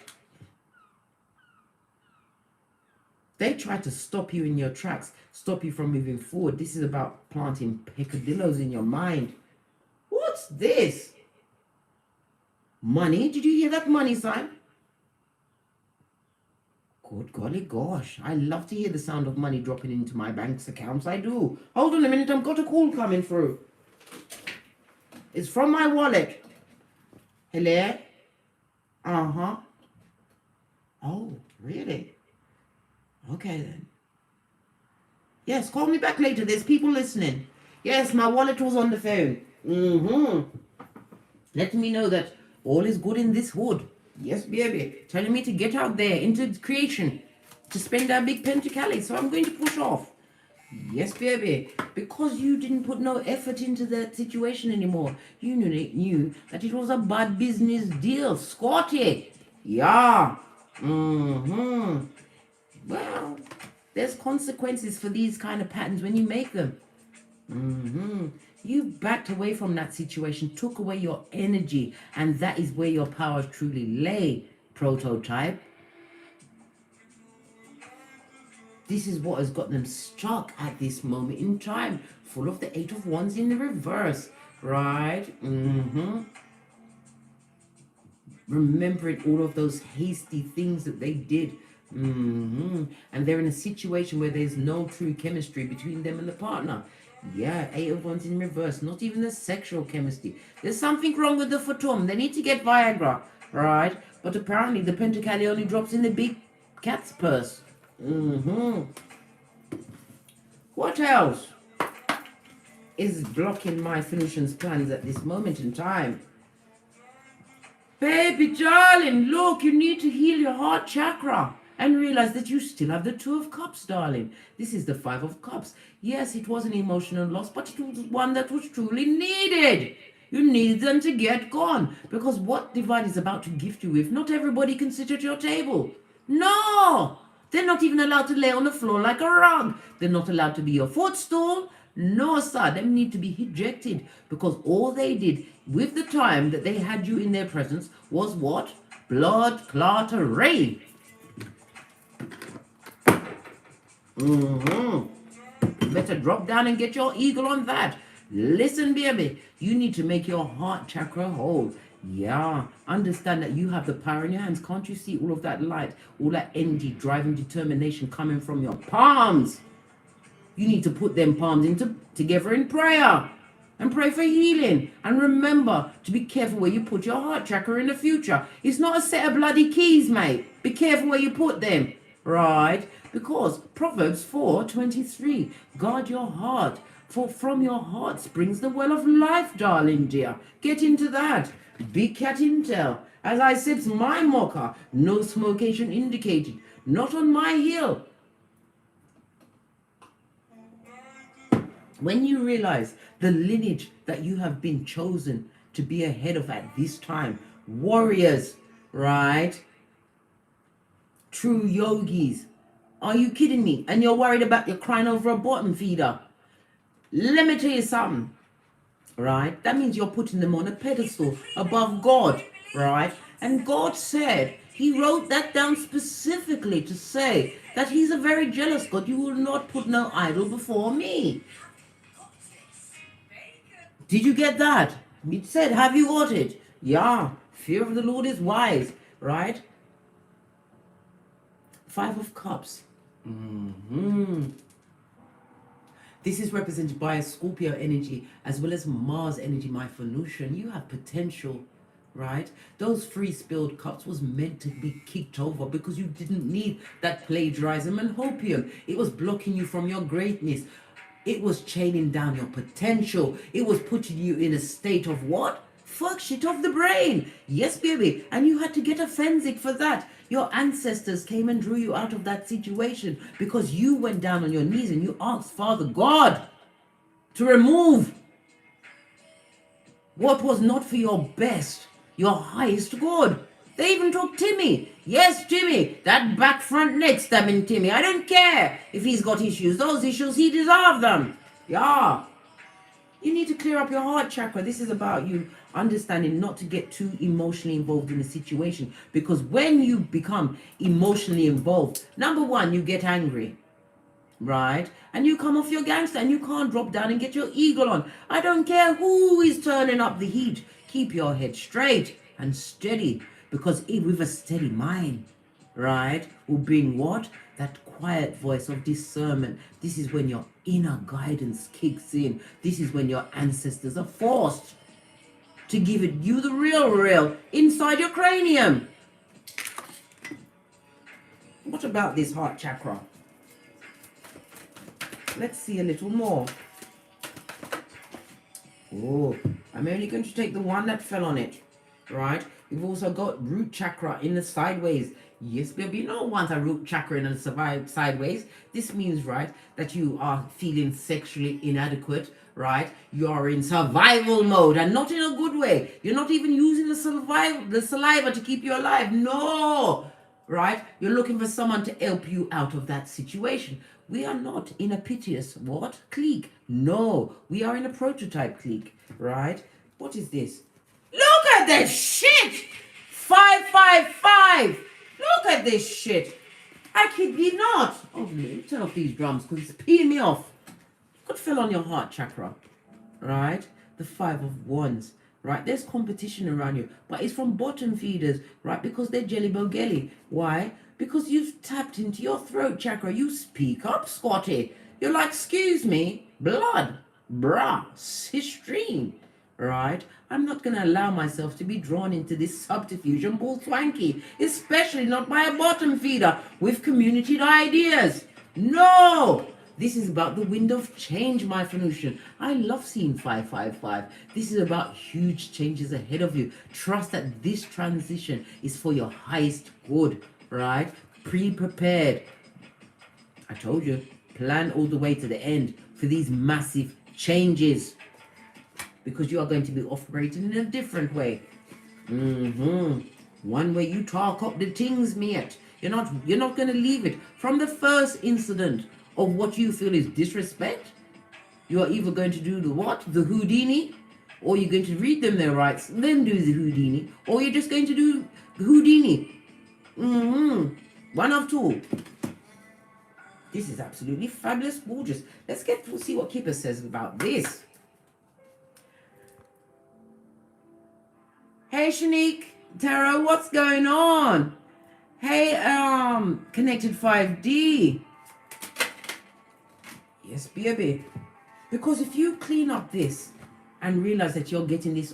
They try to stop you in your tracks, stop you from moving forward. This is about planting peccadillos in your mind. What's this? Money? Did you hear that money sign? Good golly gosh. I love to hear the sound of money dropping into my bank's accounts. I do. Hold on a minute. I've got a call coming through. It's from my wallet. Hello? Uh-huh. Oh, really? Okay then. Yes, call me back later. There's people listening. Yes, my wallet was on the phone. Let me know that all is good in this hood. Yes, baby. Telling me to get out there into creation to spend that big pentacali. So I'm going to push off. Yes, baby. Because you didn't put no effort into that situation anymore. You knew that it was a bad business deal. Scotty. Yeah. Well, there's consequences for these kind of patterns when you make them. You backed away from that situation, took away your energy, and that is where your power truly lay, prototype. This is what has got them stuck at this moment in time, full of the Eight of Wands in the reverse, right? Remembering all of those hasty things that they did. And they're in a situation where there's no true chemistry between them and the partner. Yeah, Eight of Wands in reverse, not even the sexual chemistry. There's something wrong with the Fatum. They need to get Viagra, right? But apparently the Pentacali only drops in the big cat's purse. What else is blocking my solutions plans at this moment in time? Baby darling, look, you need to heal your heart chakra and realize that you still have the Two of Cups, darling. This is the Five of Cups. Yes, it was an emotional loss, but it was one that was truly needed. You need them to get gone. Because what Divine is about to gift you with, not everybody can sit at your table. No! They're not even allowed to lay on the floor like a rug. They're not allowed to be your footstool. No, sir. They need to be ejected. Because all they did with the time that they had you in their presence was what? Blood clottery. Better drop down and get your eagle on that. Listen, baby, you need to make your heart chakra whole. Yeah, understand that you have the power in your hands. Can't you see all of that light, all that energy, drive and determination coming from your palms? You need to put them palms together in prayer and pray for healing. And remember to be careful where you put your heart chakra in the future. It's not a set of bloody keys, mate. Be careful where you put them, right? Because Proverbs 4:23, guard your heart, for from your heart springs the well of life, darling dear. Get into that. Big cat intel. As I said, my mocha, no smocation indicated. Not on my hill. When you realize the lineage that you have been chosen to be ahead of at this time, warriors, right? True yogis. Are you kidding me? And you're worried about you're crying over a bottom feeder. Let me tell you something, right? That means you're putting them on a pedestal above God, right? And God said, he wrote that down specifically to say that he's a very jealous God. You will not put no idol before me. Did you get that? It said, have you got it? Yeah, fear of the Lord is wise, right? Five of Cups. This is represented by a Scorpio energy as well as Mars energy, my Venusian. You have potential, right? Those free spilled cups was meant to be kicked over because you didn't need that plagiarism and hopium. It was blocking you from your greatness. It was chaining down your potential. It was putting you in a state of what? Fuck shit of the brain. Yes, baby. And you had to get offensive for that. Your ancestors came and drew you out of that situation because you went down on your knees and you asked Father God to remove what was not for your best, your highest good. They even took Timmy. Yes, Timmy. That back front neck stabbing Timmy. I don't care if he's got issues. Those issues, he deserves them. Yeah. You need to clear up your heart chakra. This is about you understanding not to get too emotionally involved in a situation. Because when you become emotionally involved, number one, you get angry. Right? And you come off your gangster and you can't drop down and get your eagle on. I don't care who is turning up the heat. Keep your head straight and steady. Because with a steady mind, right, will bring what? That quiet voice of discernment. This is when your inner guidance kicks in. This is when your ancestors are forced to give it you the real inside your cranium. What about this heart chakra? Let's see a little more. Oh, I'm only going to take the one that fell on it, right? We've also got root chakra in the sideways. Yes, baby, you know, once a root chakra in the sideways, this means, right, that you are feeling sexually inadequate, right? You are in survival mode and not in a good way. You're not even using the saliva to keep you alive. No, right? You're looking for someone to help you out of that situation. We are not in a piteous, what? Clique. No, we are in a prototype clique, right? What is this? Look at this shit! 555! Look at this shit! I kid you not! Oh, let me turn off these drums because it's peeing me off. What fell on your heart chakra? Right? The 5 of Wands. Right? There's competition around you. But it's from bottom feeders. Right? Because they're jelly bogelly. Why? Because you've tapped into your throat chakra. You speak up, Scotty. You're like, excuse me, blood, bruh, cistrine. Right? I'm not going to allow myself to be drawn into this subterfuge and bull swanky, especially not by a bottom feeder with community ideas. No! This is about the wind of change, my Venusian. I love seeing 555. This is about huge changes ahead of you. Trust that this transition is for your highest good, right? Pre-prepared. I told you, plan all the way to the end for these massive changes. Because you are going to be operating in a different way. One way you talk up the things, mate. You're not going to leave it. From the first incident of what you feel is disrespect, you are either going to do the what? The Houdini, or you're going to read them their rights, then do the Houdini, or you're just going to do the Houdini. One of two. This is absolutely fabulous, gorgeous. Let's see what Kipper says about this. Hey Shanique, Tarot, what's going on? Hey, Connected 5D. Yes, baby. Because if you clean up this and realize that you're getting this,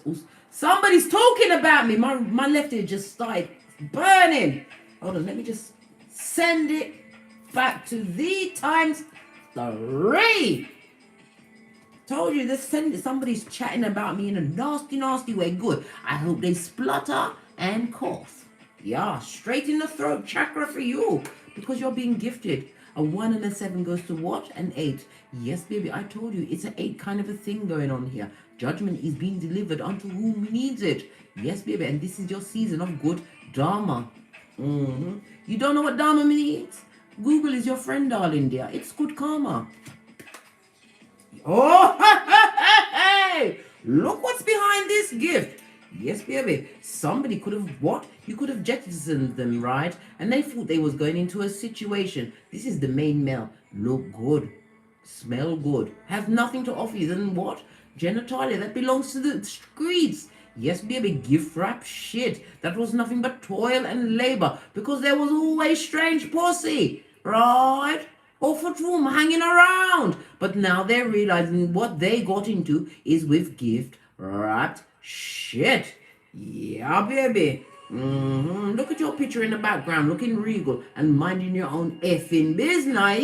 somebody's talking about me. My left ear just started burning. Hold on, let me just send it back to the times 3. Told you, somebody's chatting about me in a nasty way. Good. I hope they splutter and cough. Yeah, straight in the throat chakra for you. Because you're being gifted. A 1 and a 7 goes to what? An 8. Yes, baby, I told you. It's an 8 kind of a thing going on here. Judgment is being delivered unto whom needs it. Yes, baby, and this is your season of good Dharma. You don't know what Dharma means? Google is your friend, darling dear. It's good karma. Oh, hey! Look what's behind this gift. Yes, baby. Somebody could have what? You could have jettisoned them, right? And they thought they was going into a situation. This is the main male. Look good. Smell good. Have nothing to offer you than what? Genitalia. That belongs to the streets. Yes, baby. Gift wrap shit. That was nothing but toil and labor. Because there was always strange pussy. Right? Or 4-foot room hanging around. But now they're realizing what they got into is with gift wrapped shit. Yeah, baby. Look at your picture in the background, looking regal and minding your own effing business.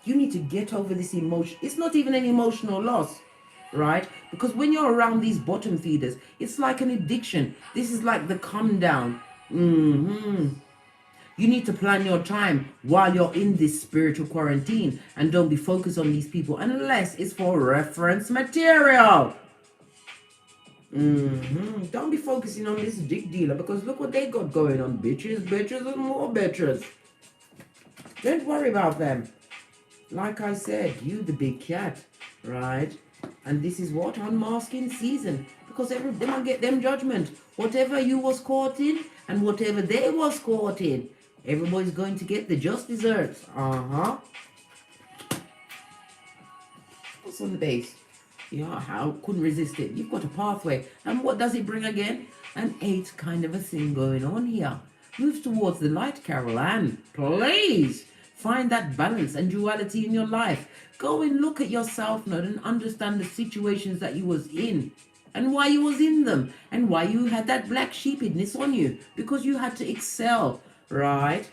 You need to get over this emotion. It's not even an emotional loss, right? Because when you're around these bottom feeders, it's like an addiction. This is like the come down. You need to plan your time while you're in this spiritual quarantine, and don't be focused on these people unless it's for reference material. Don't be focusing on this dick dealer, because look what they got going on. Bitches and more bitches. Don't worry about them. Like I said, you the big cat, right? And this is what? Unmasking season. Because they might get them judgment. Whatever you was caught in and whatever they was caught in, everybody's going to get the just desserts. What's on the base? Yeah, how couldn't resist it. You've got a pathway. And what does it bring again? An 8 kind of a thing going on here. Move towards the light, Carol Ann. Please. Find that balance and duality in your life. Go and look at yourself now and understand the situations that you was in and why you was in them and why you had that black sheepedness on you, because you had to excel, right?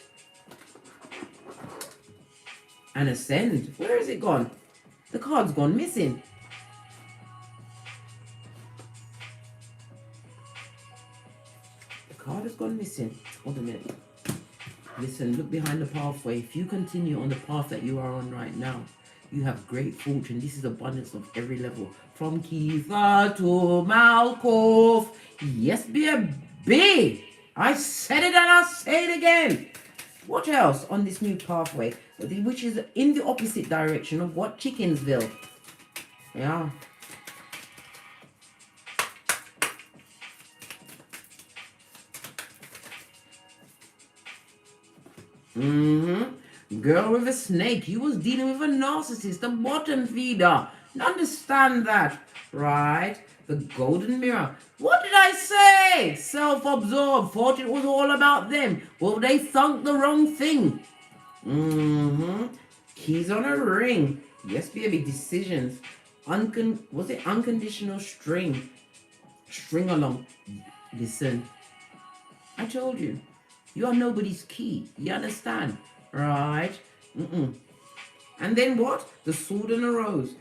And ascend. Where is it gone? The card's gone missing. The card has gone missing. Hold a minute. Listen, look behind the pathway. If you continue on the path that you are on right now, you have great fortune. This is abundance of every level. From Kiefer to Malkoff. Yes, baby. I said it and I'll say it again. What else on this new pathway? Which is in the opposite direction of what? Chickensville. Yeah. Girl with a snake. You was dealing with a narcissist, a bottom feeder. Understand that, right? The golden mirror. What did I say? Self-absorbed. Thought it was all about them. Well, they thunk the wrong thing. Keys on a ring. Yes, baby. Decisions. Was it unconditional string? String along. Listen. I told you. You are nobody's key. You understand? Right? And then what? The sword and a rose.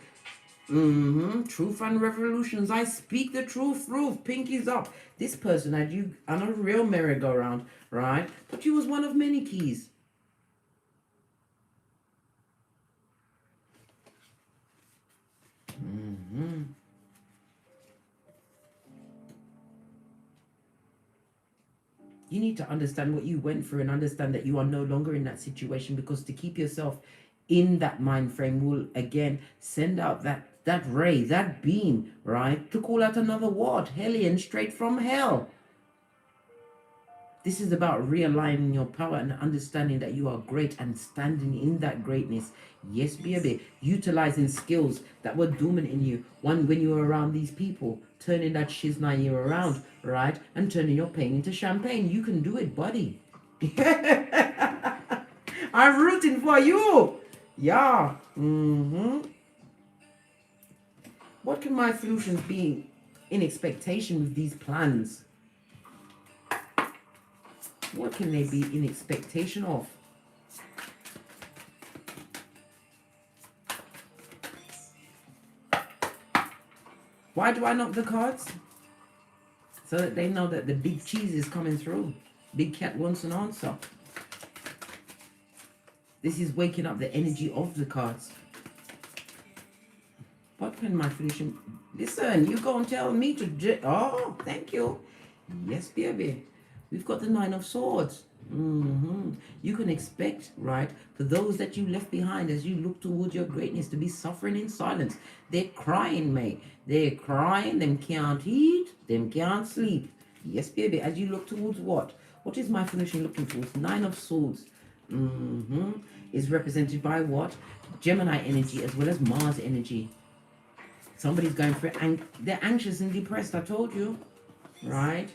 Truth and revolutions. I speak the truth. Pinkies up. This person had you on a real merry-go-round, right? But you was one of many keys. You need to understand what you went through and understand that you are no longer in that situation, because to keep yourself in that mind frame will again send out that ray, that beam, right? To call out another what? Hellion, straight from hell. This is about realigning your power and understanding that you are great and standing in that greatness. Yes, baby. Utilizing skills that were dormant in you when you were around these people. Turning that shizna you around, right? And turning your pain into champagne. You can do it, buddy. I'm rooting for you. Yeah. What can my solutions be in expectation with these plans? What can they be in expectation of? Why do I knock the cards? So that they know that the big cheese is coming through. Big cat wants an answer. This is waking up the energy of the cards. What can my solution... Listen, you go and tell me to... Oh, thank you. Yes, baby. We've got the 9 of Swords. You can expect, right, for those that you left behind as you look towards your greatness to be suffering in silence. They're crying, mate. They're crying. Them can't eat. Them can't sleep. Yes, baby. As you look towards what? What is my solution looking towards? 9 of Swords. Is represented by what? Gemini energy as well as Mars energy. Somebody's going through... They're anxious and depressed, I told you. Right?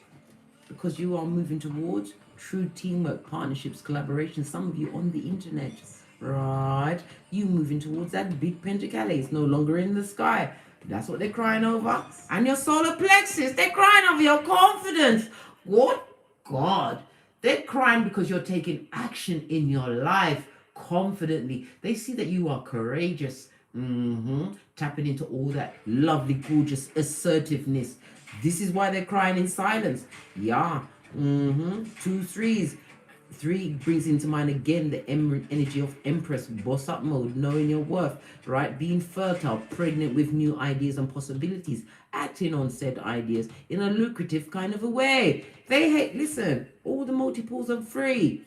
because you are moving towards true teamwork, partnerships, collaboration. Some of you on the internet, right? You moving towards that big pentacale. It's no longer in the sky. That's what they're crying over. And your solar plexus, they're crying over your confidence. What? God. They're crying because you're taking action in your life confidently. They see that you are courageous. Tapping into all that lovely, gorgeous assertiveness. This is why they're crying in silence. Yeah. 2 3s. 3 brings into mind again the energy of Empress, boss up mode, knowing your worth, right? Being fertile, pregnant with new ideas and possibilities, acting on said ideas in a lucrative kind of a way. They hate, listen, all the multiples are free.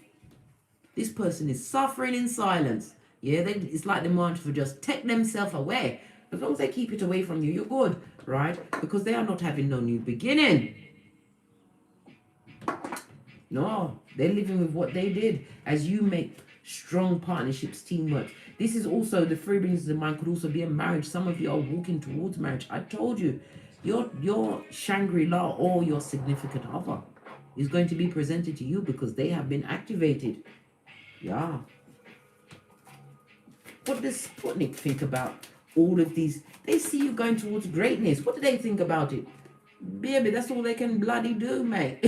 This person is suffering in silence. Yeah, it's like the mantra for just take themselves away. As long as they keep it away from you, you're good, right? Because they are not having no new beginning. No, they're living with what they did as you make strong partnerships, teamwork. This is also, the 3 brings to mind could also be a marriage. Some of you are walking towards marriage. I told you, your Shangri-La or your significant other is going to be presented to you because they have been activated. Yeah. What does Sputnik think about all of these? They see you going towards greatness. What do they think about it? Baby, that's all they can bloody do, mate.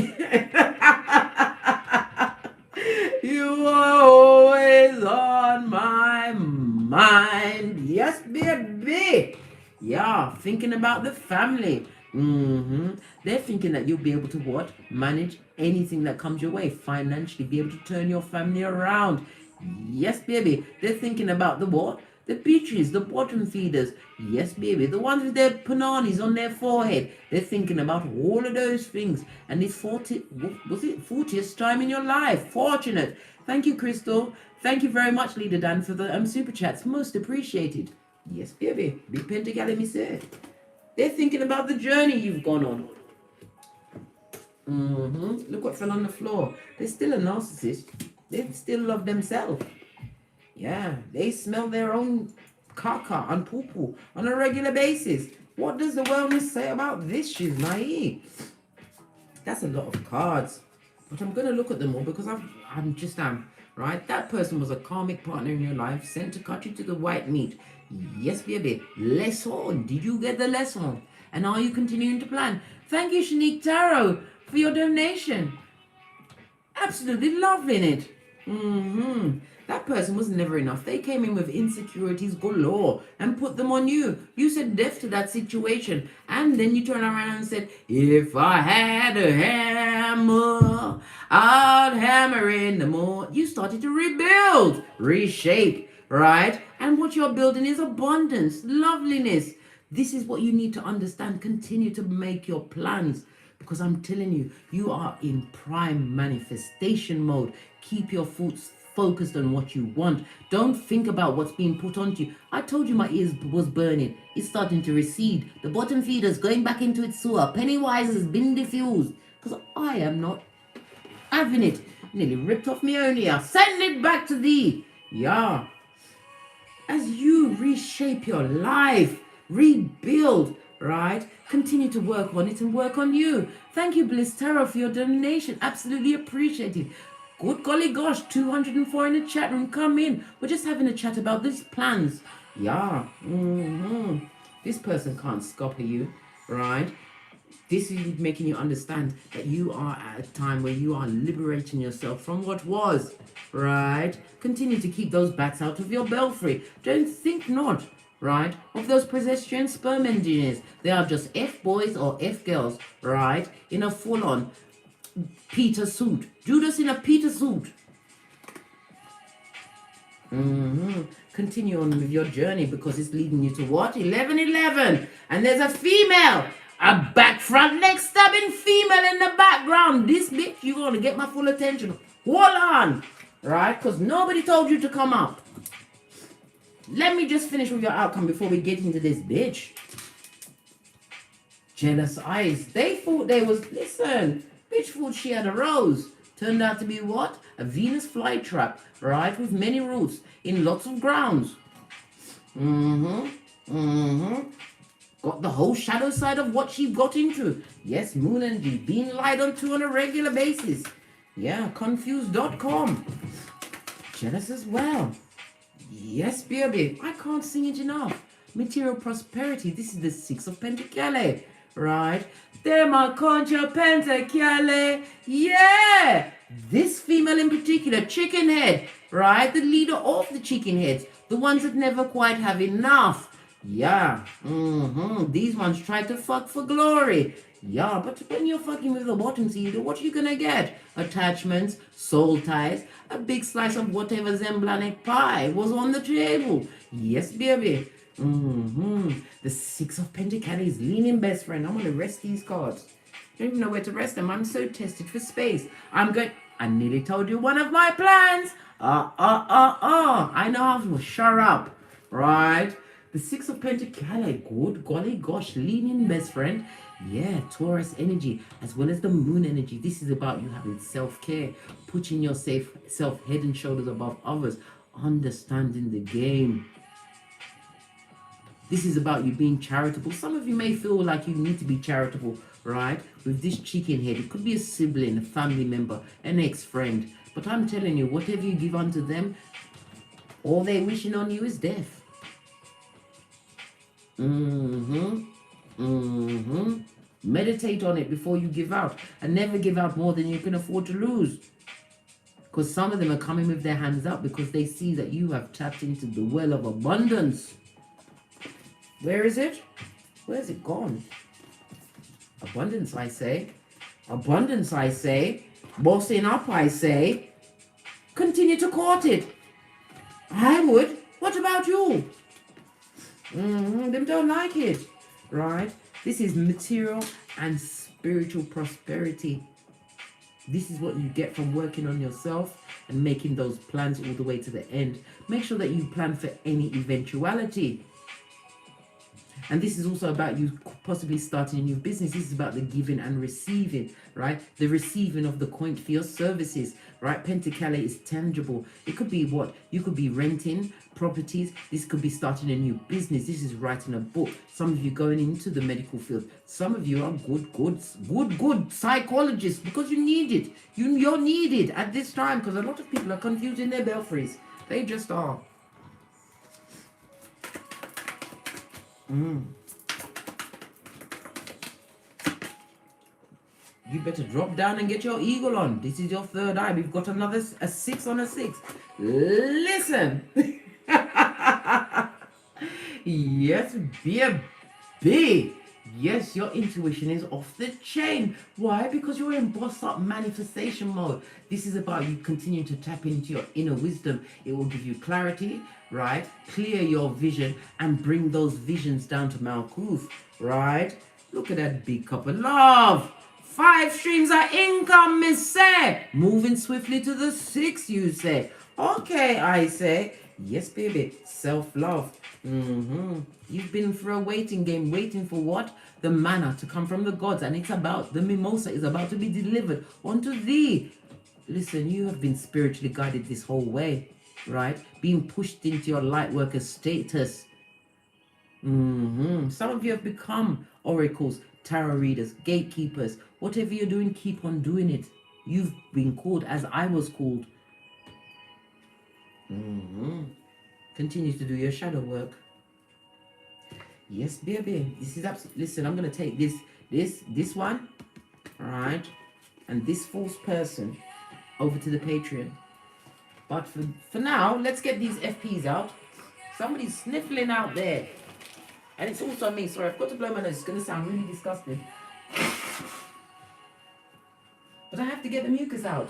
You are always on my mind. Yes, baby. Yeah, thinking about the family. They're thinking that you'll be able to what? Manage anything that comes your way. Financially, be able to turn your family around. Yes, baby. They're thinking about the what? The beaches, the bottom feeders. Yes, baby. The ones with their pananis on their forehead. They're thinking about all of those things. And it's 40th time in your life. Fortunate. Thank you, Crystal. Thank you very much, Leader Dan, for the super chats. Most appreciated. Yes, baby. Big pentagram, me say. They're thinking about the journey you've gone on. Look what fell on the floor. They're still a narcissist. They still love themselves. Yeah, they smell their own caca and poo-poo on a regular basis. What does the wellness say about this? She's naive. That's a lot of cards. But I'm going to look at them all because I'm just right? That person was a karmic partner in your life, sent to cut you to the white meat. Yes, baby. Lesson. Did you get the lesson? And are you continuing to plan? Thank you, Shanique Tarot, for your donation. Absolutely loving it. That person was never enough. They came in with insecurities galore and put them on you. You said death to that situation. And then you turn around and said, if I had a hammer, I'd hammer in the more. You started to rebuild, reshape, right? And what you're building is abundance, loveliness. This is what you need to understand. Continue to make your plans. Because I'm telling you, you are in prime manifestation mode. Keep your thoughts focused on what you want. Don't think about what's being put onto you. I told you my ears was burning. It's starting to recede. The bottom feeder's going back into its sewer. Pennywise has been diffused. Because I am not having it. Nearly ripped off me earlier. Send it back to thee. Yeah. As you reshape your life, rebuild, right? Continue to work on it and work on you. Thank you, Bliss Tarot, for your donation. Absolutely appreciated. Good golly gosh, 204 in the chat room. Come in. We're just having a chat about these plans. Yeah. This person can't scupper you, right? This is making you understand that you are at a time where you are liberating yourself from what was, right? Continue to keep those bats out of your belfry. Don't think not, right, of those pedestrian sperm engineers. They are just F-boys or F-girls, right, in a full-on Peter suit. Judas in a Peter suit. Continue on with your journey because it's leading you to what? 1111. And there's a female. A back front neck stabbing female in the background. This bitch, you're going to get my full attention. Hold on. Right? Because nobody told you to come up. Let me just finish with your outcome before we get into this bitch. Jealous eyes. They thought they was, listen, bitch thought she had a rose. Turned out to be what? A Venus flytrap, right? With many roots in lots of grounds. got the whole shadow side of what she got into. Yes, moon energy, being lied onto on a regular basis. Yeah, confused.com. Jealous as well. Yes, baby, I can't sing it enough. Material prosperity, this is the 6 of Pentacles, right? Them are conjure Pentacles, yeah! This female in particular, chicken head, right? The leader of the chicken heads, the ones that never quite have enough. Yeah, these ones try to fuck for glory. Yeah, but when you're fucking with the bottom seeder, what are you gonna get? Attachments, soul ties, a big slice of whatever Zemblanic pie was on the table. Yes, baby. The 6 of Pentacles, leaning best friend. I'm gonna rest these cards. I don't even know where to rest them. I'm so tested for space. I nearly told you one of my plans. I know how to shut up, right? The 6 of Pentacles, good golly gosh, leaning best friend. Yeah, Taurus energy, as well as the moon energy. This is about you having self-care, putting yourself head and shoulders above others, understanding the game. This is about you being charitable. Some of you may feel like you need to be charitable, right? With this chicken head, it could be a sibling, a family member, an ex-friend. But I'm telling you, whatever you give unto them, all they're wishing on you is death. Meditate on it before you give out, and never give out more than you can afford to lose. Because some of them are coming with their hands up because they see that you have tapped into the well of abundance. Where is it? Where's it gone? Abundance, I say. Abundance, I say. Bossing up, I say. Continue to court it. I would. What about you? Them don't like it, right? This is material and spiritual prosperity. This is what you get from working on yourself and making those plans all the way to the end. Make sure that you plan for any eventuality. And this is also about you possibly starting a new business. This is about the giving and receiving, right? The receiving of the coin for your services, right? Pentacles is tangible. It could be what? You could be renting properties. This could be starting a new business. This is writing a book. Some of you going into the medical field. Some of you are good psychologists because you need it. You're needed at this time because a lot of people are confusing their belfries. They just are. You better drop down and get your eagle on. This is your third eye. We've got another a 6 on a 6. Listen. Yes, baby. Yes, your intuition is off the chain. Why? Because you're in boss up manifestation mode. This is about you continuing to tap into your inner wisdom. It will give you clarity, right? Clear your vision and bring those visions down to Malkuth, right? Look at that big cup of love. 5 streams of income, miss say. Moving swiftly to the 6, you say. Okay, I say. Yes, baby. Self-love. You've been through a waiting game. Waiting for what? The manna to come from the gods. And it's about, the mimosa is about to be delivered unto thee. Listen, you have been spiritually guided this whole way, right? Being pushed into your light worker status. Some of you have become oracles, tarot readers, gatekeepers. Whatever you're doing, keep on doing it. You've been called as I was called. Continue to do your shadow work. Yes, baby. This is absolutely. Listen, I'm gonna take this one, all right, and this false person over to the Patreon. But for now, let's get these FPs out. Somebody's sniffling out there, and it's also me. Sorry, I've got to blow my nose. It's gonna sound really disgusting, but I have to get the mucus out.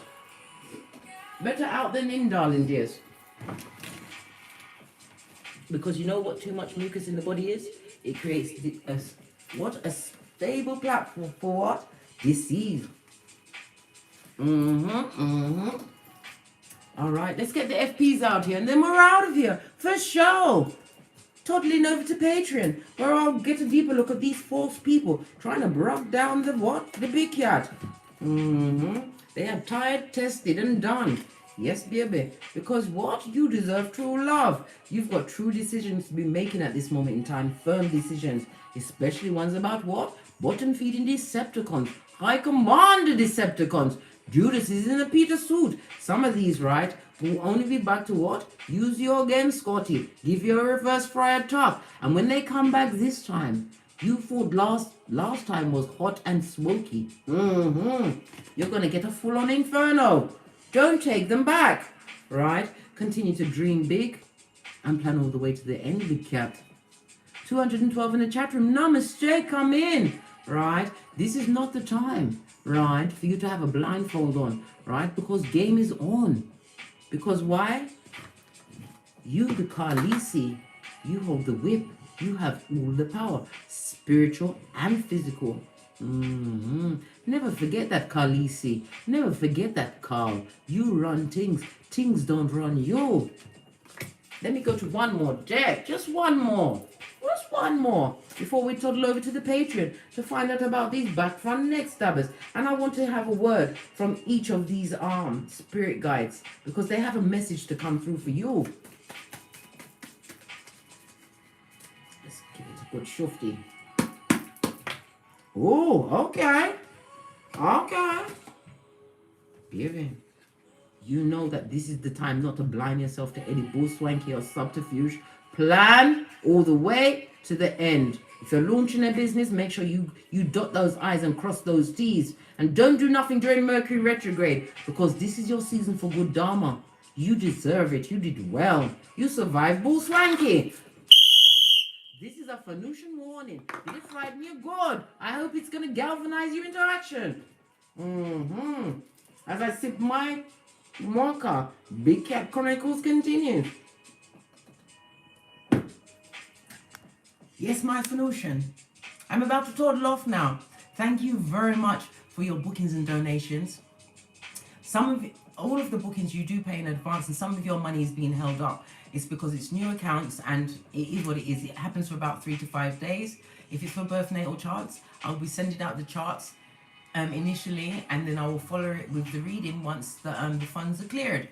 Better out than in, darling dears. Because you know what too much mucus in the body is? It creates a stable platform for what? Disease. All right, let's get the FPs out here and then we're out of here for sure. Toddling over to Patreon, where I'll get a deeper look at these false people trying to break down the what? The big cat. They are tired, tested, and done. Yes, baby. Because what? You deserve true love. You've got true decisions to be making at this moment in time. Firm decisions. Especially ones about what? Bottom feeding Decepticons. I command the Decepticons. Judas is in a Peter suit. Some of these, right, will only be back to what? Use your game, Scotty. Give you a reverse fire top. And when they come back this time, you thought last time was hot and smoky. You're going to get a full-on inferno. Don't take them back, right? Continue to dream big and plan all the way to the end, big cat. 212 in the chat room. Namaste, come in, right? This is not the time, right, for you to have a blindfold on, right? Because game is on. Because why? You, the Khaleesi, you hold the whip. You have all the power, spiritual and physical. Never forget that, Khaleesi. Never forget that, KHAL. You run things. Things don't run you. Let me go to one more deck. Just one more. Just one more. Before we toddle over to the Patreon to find out about these back front neck stabbers. And I want to have a word from each of these spirit guides, because they have a message to come through for you. Let's give it a good shufty. Oh, okay. Okay. Baby, you know that this is the time not to blind yourself to any bull swanky or subterfuge. Plan all the way to the end. If you're launching a business, make sure you dot those I's and cross those T's. And don't do nothing during Mercury retrograde, because this is your season for good dharma. You deserve it. You did well. You survived bull swanky. This is a Venusian warning. Did it frighten you? Good. I hope it's going to galvanize you into action. As I sip my mocha, Big Cat Chronicles continues. Yes, my Venusian. I'm about to toddle off now. Thank you very much for your bookings and donations. All of the bookings you do pay in advance, and some of your money is being held up. It's because it's new accounts, and it is what it is. It happens for about 3 to 5 days. If it's for birth natal charts, I'll be sending out the charts initially, and then I will follow it with the reading once the funds are cleared.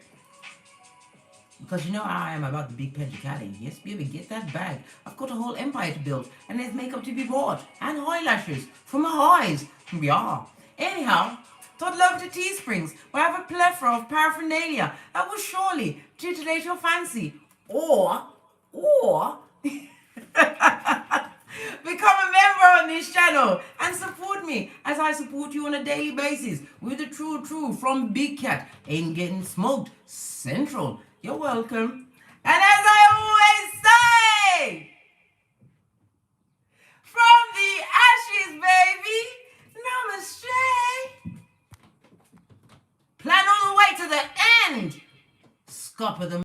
Because you know how I am about the big pedicatting. Yes, baby, get that bag. I've got a whole empire to build, and there's makeup to be bought, and eyelashes for my eyes. Yeah. Anyhow, toddle over to Teesprings, where I have a plethora of paraphernalia that will surely titillate your fancy. Or become a member on this channel and support me as I support you on a daily basis with the true from Big Cat Ain't Getting Smoked Central. You're welcome. And as I always say, from the ashes, baby, namaste. Plan all the way to the end. Scupper the